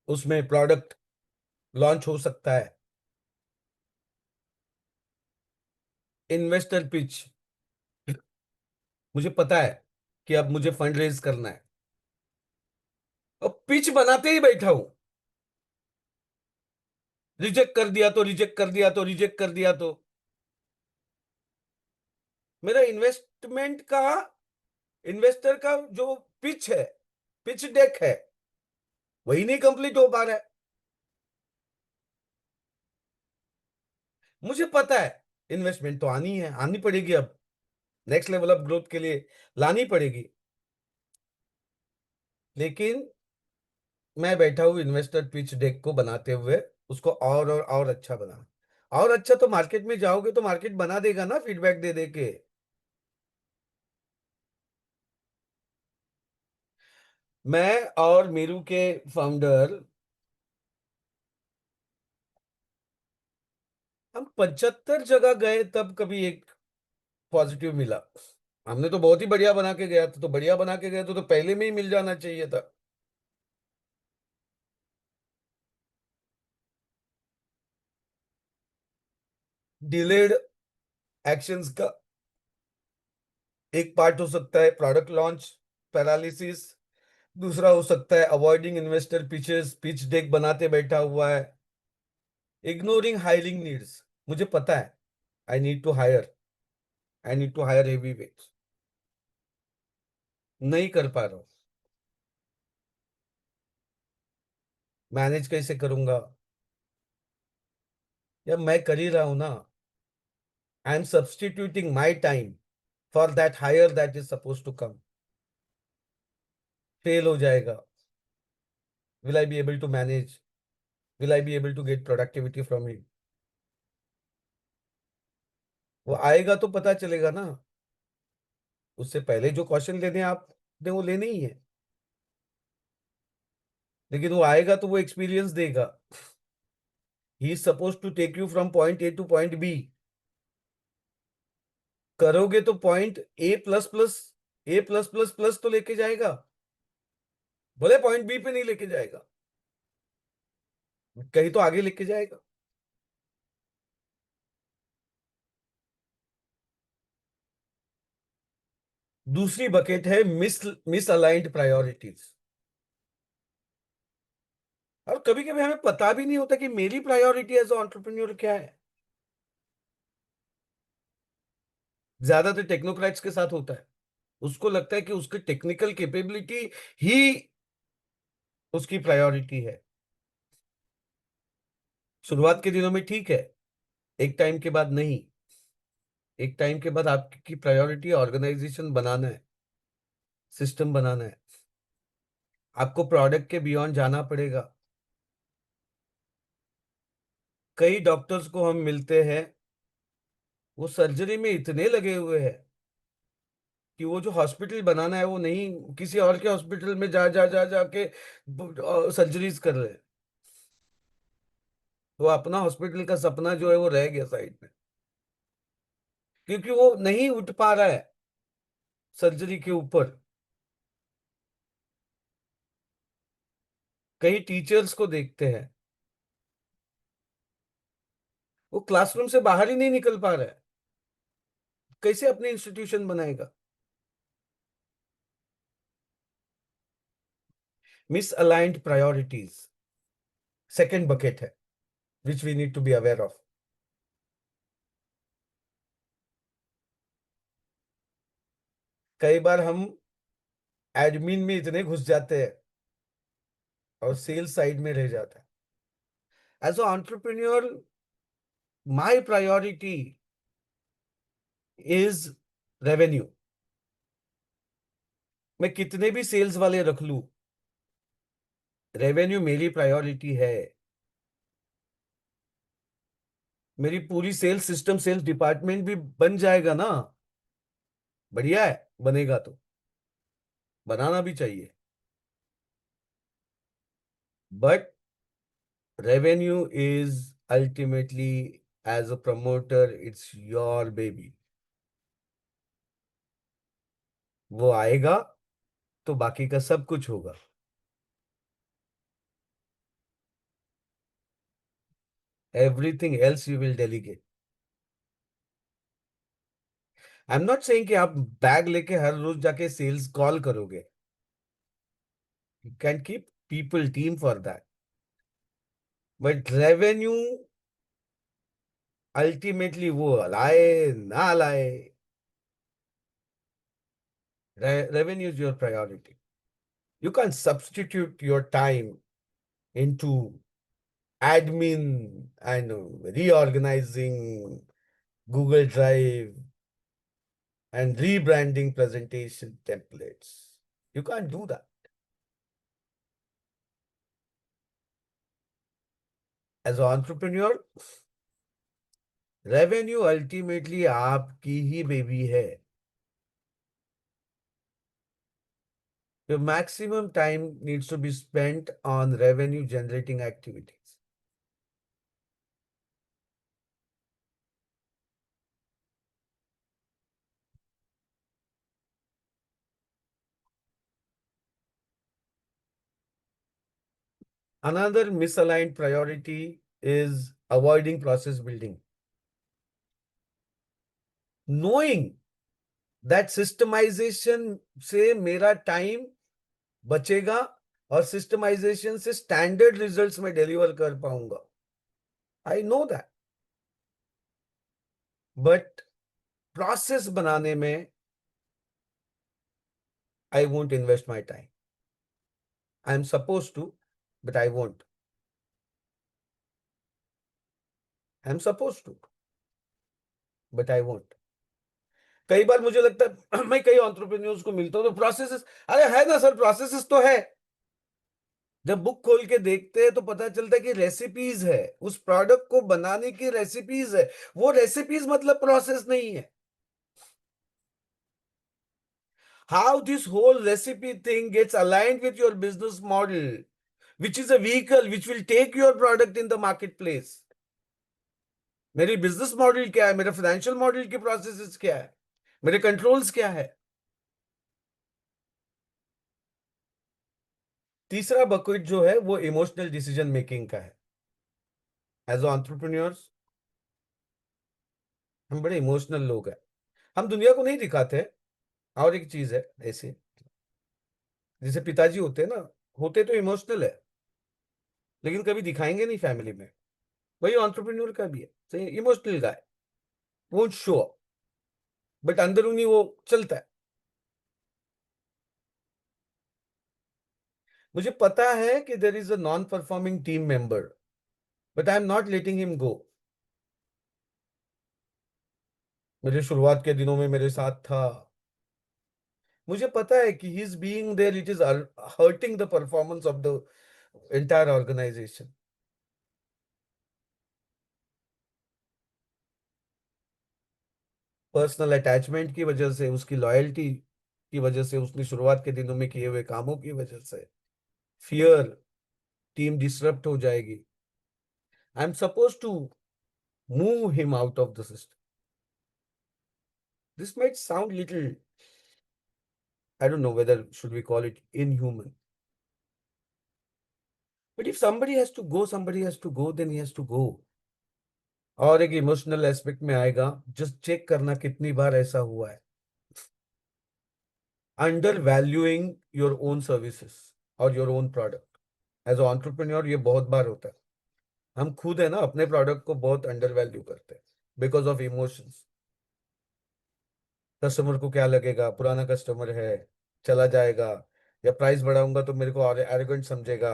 Speaker 1: उसमें प्रोडक्ट लॉन्च हो सकता है, इन्वेस्टर पिच, मुझे पता है कि अब मुझे फंड रेज करना है, अब पिच बनाते ही बैठा हूं। रिजेक्ट कर दिया तो रिजेक्ट कर दिया तो रिजेक्ट कर दिया तो मेरा इन्वेस्टर का जो पिच है पिच डेक है, वही नहीं कंप्लीट हो पा रहा है। मुझे पता है इन्वेस्टमेंट तो आनी है, आनी पड़ेगी अब, नेक्स्ट लेवल ऑफ ग्रोथ के लिए लानी पड़ेगी। लेकिन मैं बैठा हूँ इन्वेस्टर पिच डेक को बनाते हुए, उसको और अच्छा बना। और अच्छा तो मार्केट में जाओगे तो मार्केट बना देगा ना, फीडबैक दे दे के। मैं और मेरू के फाउंडर, हम 75 जगह गए तब कभी एक पॉजिटिव मिला। हमने तो बहुत ही बढ़िया बना के गया था, तो बढ़िया बना के गए तो पहले में ही मिल जाना चाहिए था। डिलेड एक्शंस का एक पार्ट हो सकता है प्रोडक्ट लॉन्च पैरालिसिस, दूसरा हो सकता है avoiding investor pitches, pitch deck बनाते बैठा हुआ है, इग्नोरिंग हायरिंग नीड्स। मुझे पता है, I need to hire, I need to hire heavy weights, नहीं कर पा रहा हूँ। मैनेज कैसे करूंगा? या मैं कर ही रहा हूं ना, I am substituting my time for that hire that is suppose to come. Fail हो जाएगा, will I be able to manage, will I be able to get productivity from it? वो आएगा तो पता चलेगा ना। उससे पहले जो क्वेश्चन लेने हैं आपने वो लेने ही है, लेकिन वो आएगा तो वो एक्सपीरियंस देगा। He is suppose to take you from point A to point B. करोगे तो point A plus plus, A plus plus plus तो लेके जाएगा, भले पॉइंट बी पे नहीं लेके जाएगा, कहीं तो आगे लेके जाएगा। दूसरी बकेट है मिस अलाइंड प्रायोरिटीज। और कभी कभी हमें पता भी नहीं होता कि मेरी प्रायोरिटी एज एंटरप्रेन्योर क्या है। ज्यादातर टेक्नोक्रेट्स के साथ होता है, उसको लगता है कि उसकी टेक्निकल कैपेबिलिटी ही उसकी प्रायोरिटी है। शुरुआत के दिनों में ठीक है, एक टाइम के बाद नहीं। एक टाइम के बाद आपकी प्रायोरिटी ऑर्गेनाइजेशन बनाना है, सिस्टम बनाना है, आपको प्रोडक्ट के बियॉन्ड जाना पड़ेगा। कई डॉक्टर्स को हम मिलते हैं, वो सर्जरी में इतने लगे हुए हैं कि वो जो हॉस्पिटल बनाना है वो नहीं, किसी और के हॉस्पिटल में जा जा जा जाके सर्जरीज कर रहे हैं। वो अपना हॉस्पिटल का सपना जो है वो रह गया साइड में, क्योंकि वो नहीं उठ पा रहा है सर्जरी के ऊपर। कई टीचर्स को देखते हैं, वो क्लासरूम से बाहर ही नहीं निकल पा रहा है, कैसे अपनी इंस्टीट्यूशन बनाएगा? Misaligned priorities second bucket है, which we need to be aware of. कई बार हम एडमिन में इतने घुस जाते हैं और सेल्स साइड में रह जाता है। As a entrepreneur, my priority is revenue. मैं कितने भी सेल्स वाले रख लूं, रेवेन्यू मेरी प्रायोरिटी है। मेरी पूरी सेल्स सिस्टम, सेल्स डिपार्टमेंट भी बन जाएगा ना, बढ़िया है, बनेगा तो, बनाना भी चाहिए। But revenue is ultimately, as a promoter, it's your baby. वो आएगा तो बाकी का सब कुछ होगा। Everything else you will delegate. I am not saying कि आप बैग लेके हर रोज जाके सेल्स कॉल करोगे। You can keep people team for that, but revenue ultimately वो लाए ना लाए, revenue is your priority. You can't substitute your time into admin and reorganizing Google Drive and rebranding presentation templates. You can't do that. As an entrepreneur, revenue ultimately आपकी ही baby है. Your maximum time needs to be spent on revenue generating activities. Another misaligned priority is avoiding process building. Knowing that systemization से मेरा time बचेगा और सिस्टमाइजेशन से standard results में deliver कर पाऊंगा. I know that. But process बनाने में I won't invest my time. I am suppose to, but I won't. I am suppose to, but I won't. कई बार मुझे लगता है मैं कई एंटरप्रेन्योर्स को मिलता हूं तो प्रोसेसेस, अरे है ना सर, प्रोसेसेस तो है. जब बुक खोल के देखते हैं तो पता चलता है कि रेसिपीज है, उस प्रोडक्ट को बनाने की रेसिपीज है. वो रेसिपीज मतलब प्रोसेस नहीं है. How this whole recipe thing gets aligned with your business model, which is a vehicle which will take your product in the marketplace. मेरी बिजनेस मॉडल क्या है, मेरे फाइनेंशियल मॉडल की प्रोसेसेस क्या है, मेरे कंट्रोल्स क्या है. तीसरा बकेट जो है वो इमोशनल डिसीजन मेकिंग का है. एज एंटरप्रेन्योर्स हम बड़े इमोशनल लोग हैं. हम दुनिया को नहीं दिखाते. और एक चीज है ऐसे, जैसे पिताजी होते हैं ना, होते तो इमोशनल है लेकिन कभी दिखाएंगे नहीं फैमिली में. वही एंटरप्रेन्योर का भी है. सही, emotional guy won't show up, but अंदरूनी वो चलता है. मुझे पता है कि there is a non performing team member, but I am not letting him go. मेरे शुरुआत के दिनों में मेरे साथ था. मुझे पता है कि he is being there, it is hurting the performance of the entire organisation. Personal attachment की वजह से, उसकी लॉयल्टी की वजह से, उसने शुरुआत के दिनों में किए हुए कामों की वजह से, फियर, टीम डिसरप्ट हो जाएगी. I am suppose to move him out of the system. This might sound little, I don't know whether should we call it inhuman. But if somebody has to go, somebody has to go, then he has to go. और एक emotional aspect में आएगा. Just check करना कितनी बार ऐसा हुआ है. Undervaluing your own services और your own product. As a entrepreneur ये बहुत बार होता है. हम खुद है ना अपने प्रोडक्ट को बहुत अंडर वैल्यू करते हैं बिकॉज ऑफ इमोशंस. कस्टमर को क्या लगेगा, पुराना कस्टमर है, चला जाएगा, या प्राइस बढ़ाऊंगा तो मेरे को और एरोगेंट समझेगा.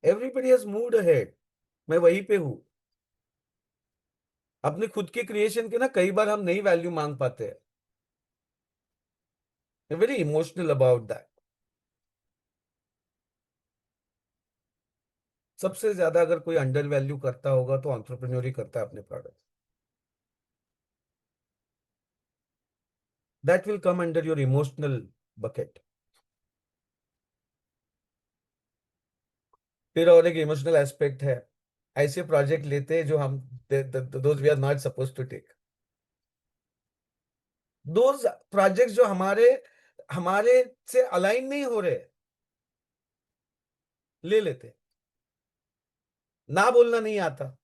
Speaker 1: Everybody has moved ahead. मैं वहीं पे हूँ. अपने खुद के क्रिएशन के ना कई बार हम नई वैल्यू मांग पाते हैं. Very emotional about that. सबसे ज्यादा अगर कोई अंडर वैल्यू करता होगा तो एंटरप्रेन्योर ही करता है अपने product. That will come under your emotional bucket. फिर और एक इमोशनल एस्पेक्ट है. ऐसे प्रोजेक्ट लेते हैं जो हम, those we are not suppose to take. Those projects जो हमारे हमारे से अलाइन नहीं हो रहे, ले लेते. ना बोलना नहीं आता.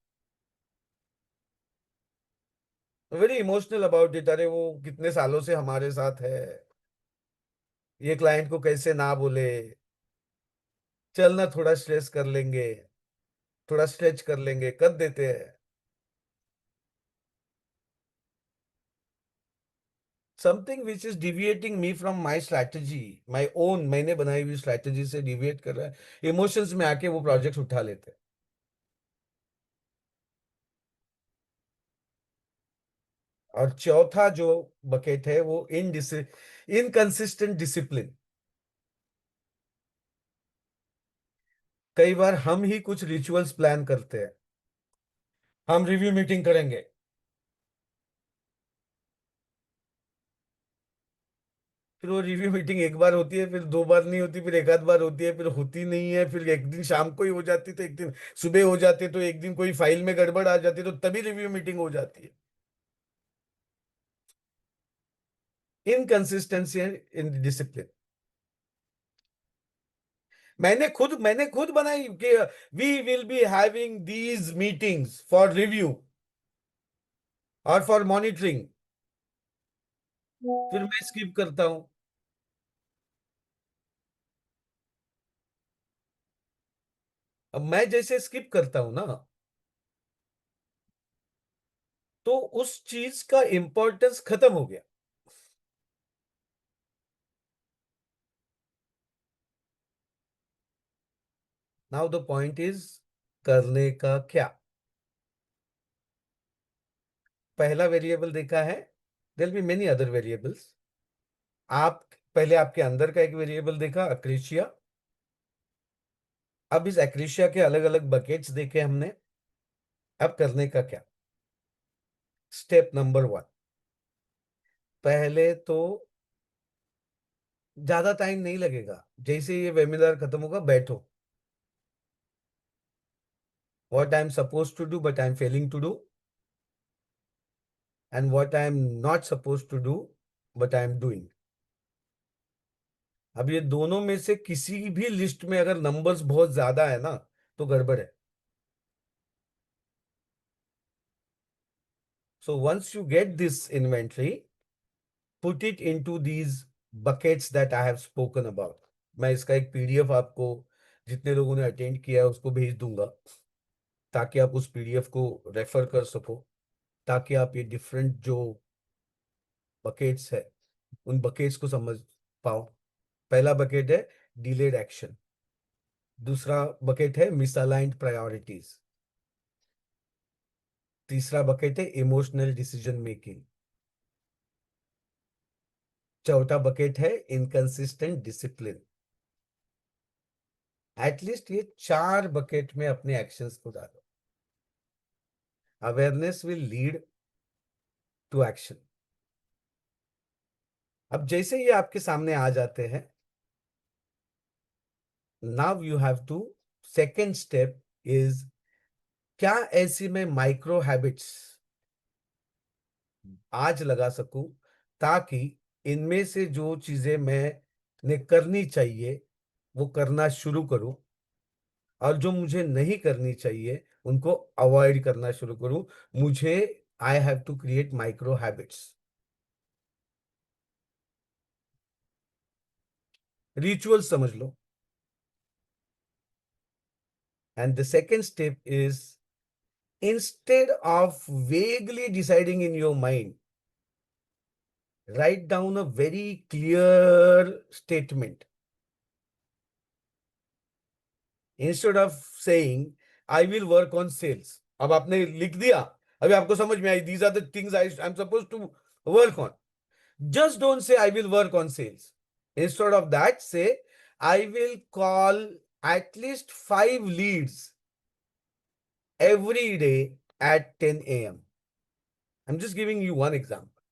Speaker 1: Very emotional about it. अरे वो कितने सालों से हमारे साथ है, ये क्लाइंट को कैसे ना बोले. चलना थोड़ा स्ट्रेस कर लेंगे, थोड़ा स्ट्रेच कर लेंगे, कर देते हैं. Something which is deviating me from my strategy, my own, मैंने बनाई हुई स्ट्रैटेजी से डिविएट कर रहा है, इमोशंस में आके वो प्रोजेक्ट उठा लेते हैं। और चौथा जो बकेट है वो इनकंसिस्टेंट डिसिप्लिन। कई बार हम ही कुछ रिचुअल्स प्लान करते हैं, हम रिव्यू मीटिंग करेंगे, फिर वो रिव्यू मीटिंग एक बार होती है, फिर दो बार नहीं होती, फिर एक आध बार होती है, फिर होती नहीं है, फिर एक दिन शाम को ही हो जाती, तो एक दिन सुबह हो जाती, तो एक दिन कोई फाइल में गड़बड़ आ जाती, तो तभी रिव्यू मीटिंग हो जाती है। Inconsistency in discipline. मैंने खुद बनाई कि we will be having these meetings for review और फॉर मॉनिटरिंग, फिर मैं स्किप करता हूं। अब मैं जैसे स्किप करता हूं ना, तो उस चीज का इंपॉर्टेंस खत्म हो गया। नाउ द पॉइंट इज, करने का क्या? पहला वेरिएबल देखा है, there be many other variables. आप पहले आपके अंदर का एक वेरिएबल देखा, अक्रेशिया। अब इस अक्रेशिया के अलग अलग बकेट्स देखे हमने। अब करने का क्या? स्टेप नंबर 1, पहले तो ज्यादा टाइम नहीं लगेगा, जैसे ये वेबिनार खत्म होगा बैठो, what I am suppose to do but I am failing to do, and what I am not suppose to do but I am doing. अब ये दोनों में से किसी भी लिस्ट में अगर नंबर्स बहुत ज्यादा है ना, तो गड़बड़ है। So once you get this inventory, put it into these buckets that I have spoken about. मैं इसका एक पीडीएफ आपको, जितने लोगों ने अटेंड किया है उसको भेज दूंगा, ताकि आप उस पीडीएफ को रेफर कर सको, ताकि आप ये डिफरेंट जो बकेट्स है उन बकेट्स को समझ पाओ। पहला बकेट है डिलेड एक्शन, दूसरा बकेट है मिसअलाइंड प्रायोरिटीज, तीसरा बकेट है इमोशनल डिसीजन मेकिंग, चौथा बकेट है इनकंसिस्टेंट डिसिप्लिन। एटलीस्ट ये चार बकेट में अपने एक्शंस को डालो। Awareness will lead to action. अब जैसे ये आपके सामने आ जाते हैं, now you have to, second step is, क्या ऐसी मैं माइक्रो हैबिट्स आज लगा सकूं, ताकि इनमें से जो चीजें मैं ने करनी चाहिए वो करना शुरू करूं, और जो मुझे नहीं करनी चाहिए उनको अवॉइड करना शुरू करूं। मुझे, I have to create micro habits, ritual समझ लो। And the second step is, instead of vaguely deciding in your mind, write down a very clear statement. Instead of saying, I will work on sales. अब आपने लिख दिया, अभी आपको समझ में आई, these are the things I'm supposed to work on. Just don't say, I will work on sales. Instead of that, say, I will call at least 5 leads every day at 10 a.m. I'm just giving you one example.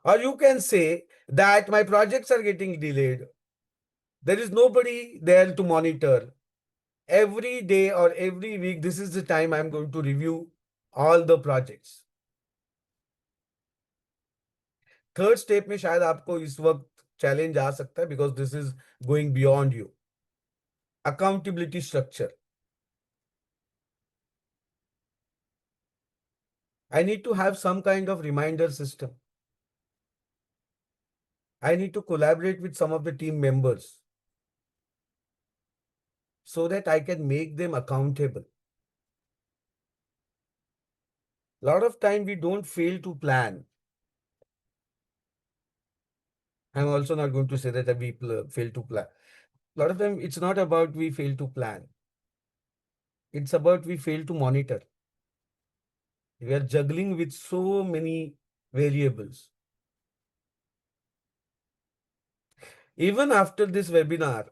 Speaker 1: Or you can say that my projects are getting delayed. There is nobody there to monitor. Every day or every week, this is the time I'm going to review all the projects. Third step में शायद आपको इस वक्त challenge आ सकता है, because this is going beyond you. Accountability structure. I need to have some kind of reminder system. I need to collaborate with some of the team members so that I can make them accountable. A lot of time we don't fail to plan. I'm also not going to say that we fail to plan. A lot of time, it's not about we fail to plan. It's about we fail to monitor. We are juggling with so many variables. Even after this webinar,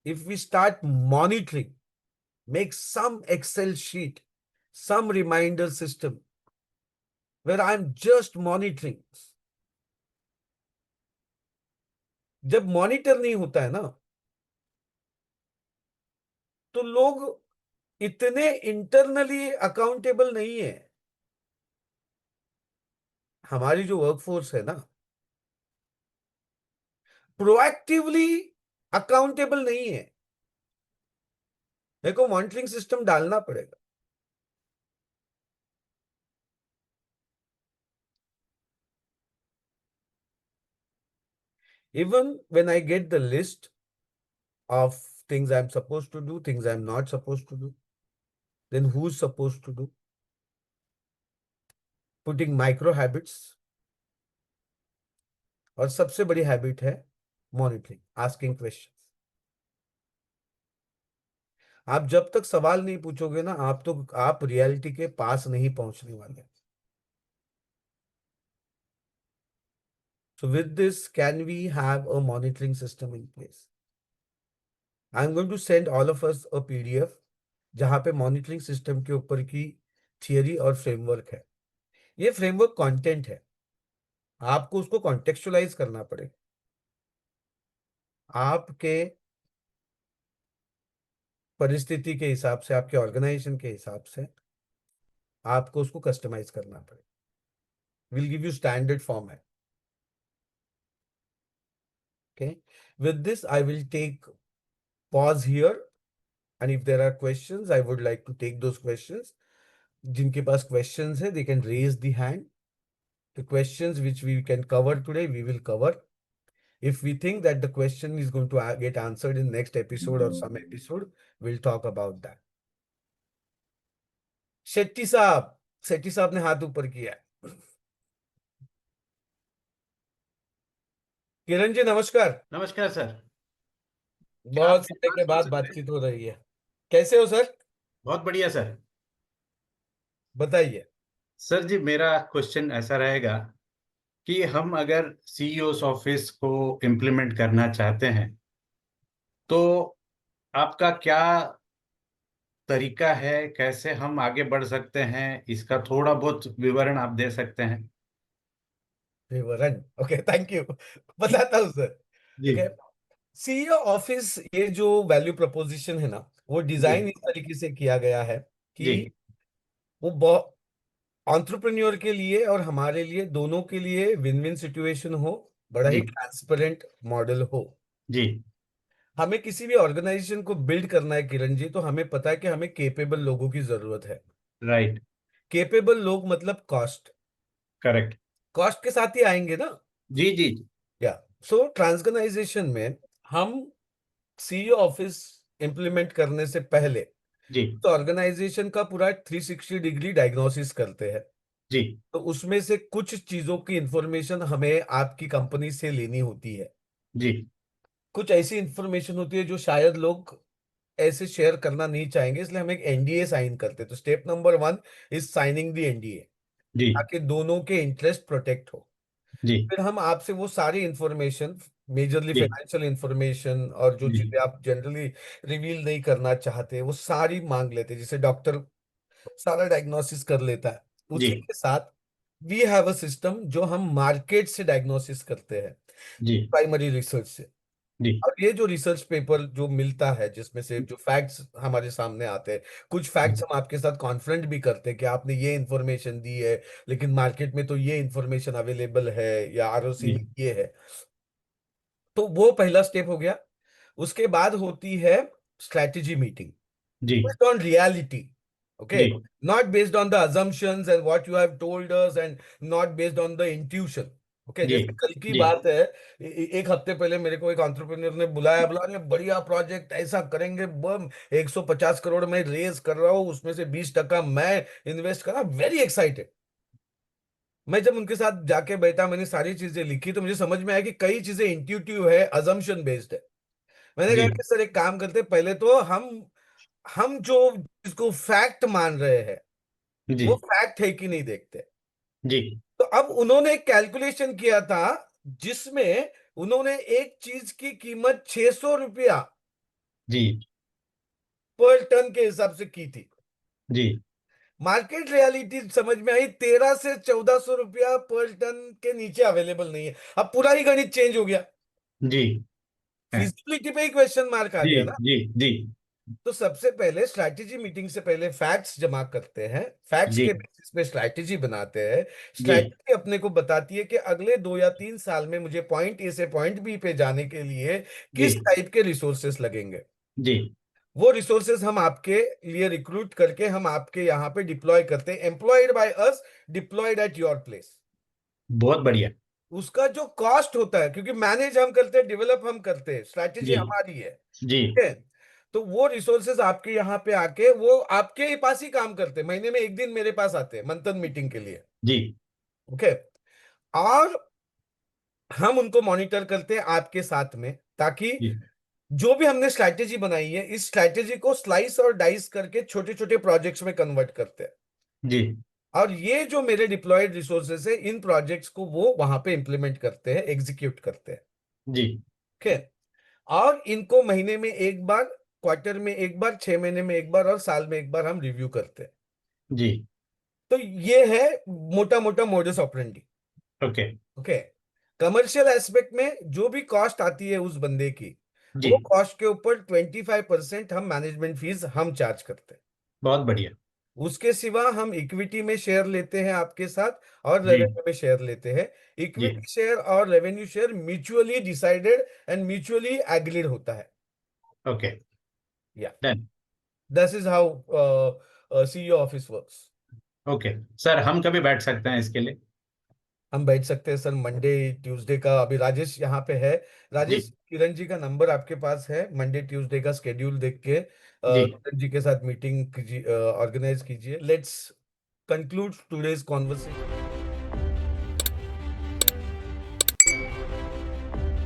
Speaker 1: if we start monitoring, make some Excel sheet, some reminder system where I'm just monitoring. जब monitor नहीं होता है ना, तो लोग इतने internally accountable नहीं है. हमारी जो वर्कफोर्स है ना, प्रोएक्टिवली अकाउंटेबल नहीं है. मेरे को मॉनिटरिंग सिस्टम डालना पड़ेगा. Even when I get the list of things I'm supposed to do, things I'm not supposed to do, then who's supposed to do? Putting micro habits. और सबसे बड़ी हैबिट है मॉनिटरिंग, आस्किंग क्वेश्चन. आप जब तक सवाल नहीं पूछोगे ना, आप रियलिटी के पास नहीं पहुंचने वाले. So with this, can we have a monitoring system in place? I'm going to send all of us a PDF जहां पे मॉनिटरिंग सिस्टम के ऊपर की थियरी और फ्रेमवर्क है. ये फ्रेमवर्क कंटेंट है, आपको उसको कॉन्टेक्चुअलाइज करना पड़ेगा. आपके परिस्थिति के हिसाब से, आपके ऑर्गेनाइजेशन के हिसाब से आपको उसको कस्टमाइज करना पड़ेगा. Will give you standard format. Okay, with this, I will take pause here, and if there are questions, I would like to take those questions. जिनके पास questions है, they can raise the hand. The questions which we can cover today, we will cover. If we think that the question is going to get answered in next episode or some episode, we'll talk about that. Shetty साहब ने हाथ ऊपर किया. किरण जी नमस्कार.
Speaker 3: नमस्कार sir. क्या
Speaker 1: बहुत
Speaker 3: आप
Speaker 1: समय
Speaker 3: मेरी
Speaker 1: के
Speaker 3: बात
Speaker 1: बाद
Speaker 3: सुन सकते हैं?
Speaker 1: बातचीत हो रही है. कैसे हो सर?
Speaker 3: बहुत बढ़िया सर।
Speaker 1: बताइए.
Speaker 3: सर जी, मेरा क्वेश्चन ऐसा रहेगा कि हम अगर सीईओ ऑफिस को इम्प्लीमेंट करना चाहते हैं, तो आपका क्या तरीका है, कैसे हम आगे बढ़ सकते हैं, इसका थोड़ा बहुत विवरण आप दे सकते हैं?
Speaker 1: विवरण. Okay, thank you. बताता हूँ सर.
Speaker 3: जी
Speaker 1: ओके, सीईओ ऑफिस, ये जो वैल्यू प्रपोजिशन है ना, वो
Speaker 3: जी
Speaker 1: डिजाइन इस तरीके से किया गया है
Speaker 3: जी
Speaker 1: कि वो बहुत एंटरप्रेन्योर के लिए और हमारे लिए, दोनों के लिए विन विन सिचुएशन हो, बड़ा ही
Speaker 3: जी
Speaker 1: ट्रांसपेरेंट मॉडल हो.
Speaker 3: जी
Speaker 1: हमें किसी भी ऑर्गेनाइजेशन को बिल्ड करना है किरण जी, तो हमें पता है कि हमें केपेबल लोगों की जरूरत है.
Speaker 3: राइट,
Speaker 1: केपेबल लोग मतलब कॉस्ट,
Speaker 3: करेक्ट।
Speaker 1: कॉस्ट के साथ ही आएंगे ना.
Speaker 3: जी जी
Speaker 1: या सो ट्रांसऑर्गेनाइजेशन में हम सीईओ ऑफिस इंप्लीमेंट करने से पहले
Speaker 3: जी
Speaker 1: तो ऑर्गेनाइजेशन का पूरा 360 डिग्री डायग्नोसिस करते हैं.
Speaker 3: जी
Speaker 1: तो उसमें से कुछ चीजों की इंफॉर्मेशन हमें आपकी कंपनी से लेनी होती है.
Speaker 3: जी
Speaker 1: कुछ ऐसी इंफॉर्मेशन होती है जो शायद लोग ऐसे शेयर करना नहीं चाहेंगे, इसलिए हम एक एनडीए साइन करते हैं. तो step number 1 is signing the NDA,
Speaker 3: जी
Speaker 1: ताकि दोनों के इंटरेस्ट प्रोटेक्ट हो.
Speaker 3: जी
Speaker 1: फिर हम आपसे वो सारी इंफॉर्मेशन, मेजरली
Speaker 3: जी
Speaker 1: फाइनेंशियल इंफॉर्मेशन और जो
Speaker 3: जी
Speaker 1: चीजें आप जनरली रिवील नहीं करना चाहते, वो सारी मांग लेते हैं. जिसे डॉक्टर सारा डायग्नोसिस कर लेता है,
Speaker 3: जी
Speaker 1: उसी के साथ वी हैव अ सिस्टम जो हम मार्केट से डायग्नोसिस करते हैं,
Speaker 3: जी
Speaker 1: प्राइमरी रिसर्च से.
Speaker 3: जी
Speaker 1: और ये जो रिसर्च पेपर जो मिलता है, जिसमें से जो फैक्ट्स हमारे सामने आते हैं, कुछ फैक्ट्स हम आपके साथ कॉन्फ्रेंट भी करते हैं कि आपने ये इंफॉर्मेशन दी है, लेकिन मार्केट में तो ये इंफॉर्मेशन अवेलेबल है, या आरओसी
Speaker 3: जी
Speaker 1: में ये है. तो वो पहला स्टेप हो गया. उसके बाद होती है स्ट्रेटेजी मीटिंग,
Speaker 3: जी
Speaker 1: based on reality. Okay,
Speaker 3: जी
Speaker 1: not based on the assumptions and what you have told us, and not based on the intuition. Okay,
Speaker 3: जी
Speaker 1: जैसे कल की
Speaker 3: जी
Speaker 1: बात है, एक हफ्ते पहले मेरे को एक एंटरप्रेन्योर ने बुलाया, बोला अरे बढ़िया प्रोजेक्ट, ऐसा करेंगे, बम 150 करोड़ में रेज कर रहा हूँ, उसमें से 20% मैं इन्वेस्ट करा. Very excited. मैं जब उनके साथ जाके बैठा, मैंने सारी चीजें लिखी, तो मुझे समझ में आया कि कई चीजें इंट्यूटिव है, अजम्पशन बेस्ड है। मैंने कहा
Speaker 3: जी
Speaker 1: कि सर एक काम करते हैं, पहले तो हम जो जिसको फैक्ट मान रहे हैं
Speaker 3: जी
Speaker 1: वो फैक्ट है कि नहीं देखते।
Speaker 3: जी
Speaker 1: तो अब उन्होंने एक कैलकुलेशन किया था जिसमें उन्होंने एक चीज की कीमत 600 रुपया
Speaker 3: जी
Speaker 1: पर टन के हिसाब से की थी।
Speaker 3: जी
Speaker 1: मार्केट रियलिटी समझ में आई, 1300 से 1400 रुपया पर टन के नीचे अवेलेबल नहीं है। अब पूरा ही गणित चेंज हो गया,
Speaker 3: जी हैं,
Speaker 1: फिजिबिलिटी पे ही क्वेश्चन मार्क आ
Speaker 3: जी
Speaker 1: गया ना।
Speaker 3: जी जी
Speaker 1: तो सबसे पहले स्ट्रैटेजी मीटिंग से पहले फैक्ट्स जमा करते हैं, फैक्ट्स
Speaker 3: जी
Speaker 1: के बेसिस पे स्ट्रैटेजी बनाते हैं।
Speaker 3: जी
Speaker 1: स्ट्रैटेजी अपने को बताती है कि अगले 2 या 3 साल में मुझे पॉइंट ए से पॉइंट बी पे जाने के लिए
Speaker 3: जी
Speaker 1: किस टाइप के रिसोर्सेस लगेंगे।
Speaker 3: जी
Speaker 1: वो रिसोर्सेज हम आपके लिए रिक्रूट करके हम आपके यहाँ पे डिप्लॉय करते हैं, employed by us, diploid at your place.
Speaker 3: बहुत बढ़िया।
Speaker 1: उसका जो कॉस्ट होता है, क्योंकि मैनेज हम करते हैं, डेवलप हम करते हैं, स्ट्रैटेजी
Speaker 3: जी
Speaker 1: हमारी है,
Speaker 3: जी
Speaker 1: ठीक है। तो वो रिसोर्सेज आपके यहाँ पे आके वो आपके ही पास ही काम करते हैं, महीने में एक दिन मेरे पास आते हैं मंथन मीटिंग के लिए।
Speaker 3: जी
Speaker 1: ओके। और हम उनको मॉनिटर करते हैं आपके साथ में, ताकि
Speaker 3: जी
Speaker 1: जो भी हमने स्ट्रैटेजी बनाई है इस स्ट्रैटेजी को स्लाइस और डाइस करके छोटे छोटे प्रोजेक्ट्स में कन्वर्ट करते हैं।
Speaker 3: जी
Speaker 1: और ये जो मेरे डिप्लॉयड रिसोर्सेज है, इन प्रोजेक्ट्स को वो वहां पे इंप्लीमेंट करते हैं, एग्जीक्यूट करते हैं।
Speaker 3: जी
Speaker 1: ठीक है। और इनको महीने में एक बार, क्वार्टर में एक बार, 6 महीने में एक बार और साल में एक बार हम रिव्यू करते हैं।
Speaker 3: जी
Speaker 1: तो ये है मोटा मोटा modus operandi.
Speaker 3: Okay
Speaker 1: okay. Commercial aspect में जो भी कॉस्ट आती है उस बंदे की,
Speaker 3: जी
Speaker 1: वो कॉस्ट के ऊपर 25% हम मैनेजमेंट फीस हम चार्ज करते हैं।
Speaker 3: बहुत बढ़िया।
Speaker 1: उसके सिवा हम इक्विटी में शेयर लेते हैं आपके साथ, और
Speaker 3: जी
Speaker 1: रेवेन्यू में शेयर लेते हैं।
Speaker 3: जी
Speaker 1: इक्विटी शेयर और revenue share mutually decided and mutually agreed होता है।
Speaker 3: ओके
Speaker 1: या
Speaker 3: done.
Speaker 1: This is how CEO office works.
Speaker 3: Okay sir, हम कभी बैठ सकते हैं इसके लिए?
Speaker 1: हम बैठ सकते हैं सर, मंडे ट्यूसडे का। अभी राजेश यहाँ पे है।
Speaker 3: जी
Speaker 1: राजेश, किरण जी का नंबर आपके पास है, मंडे ट्यूसडे का स्केड्यूल देख के
Speaker 3: जी
Speaker 1: किरण जी के साथ मीटिंग ऑर्गेनाइज कीजिए। Let's conclude today's conversation.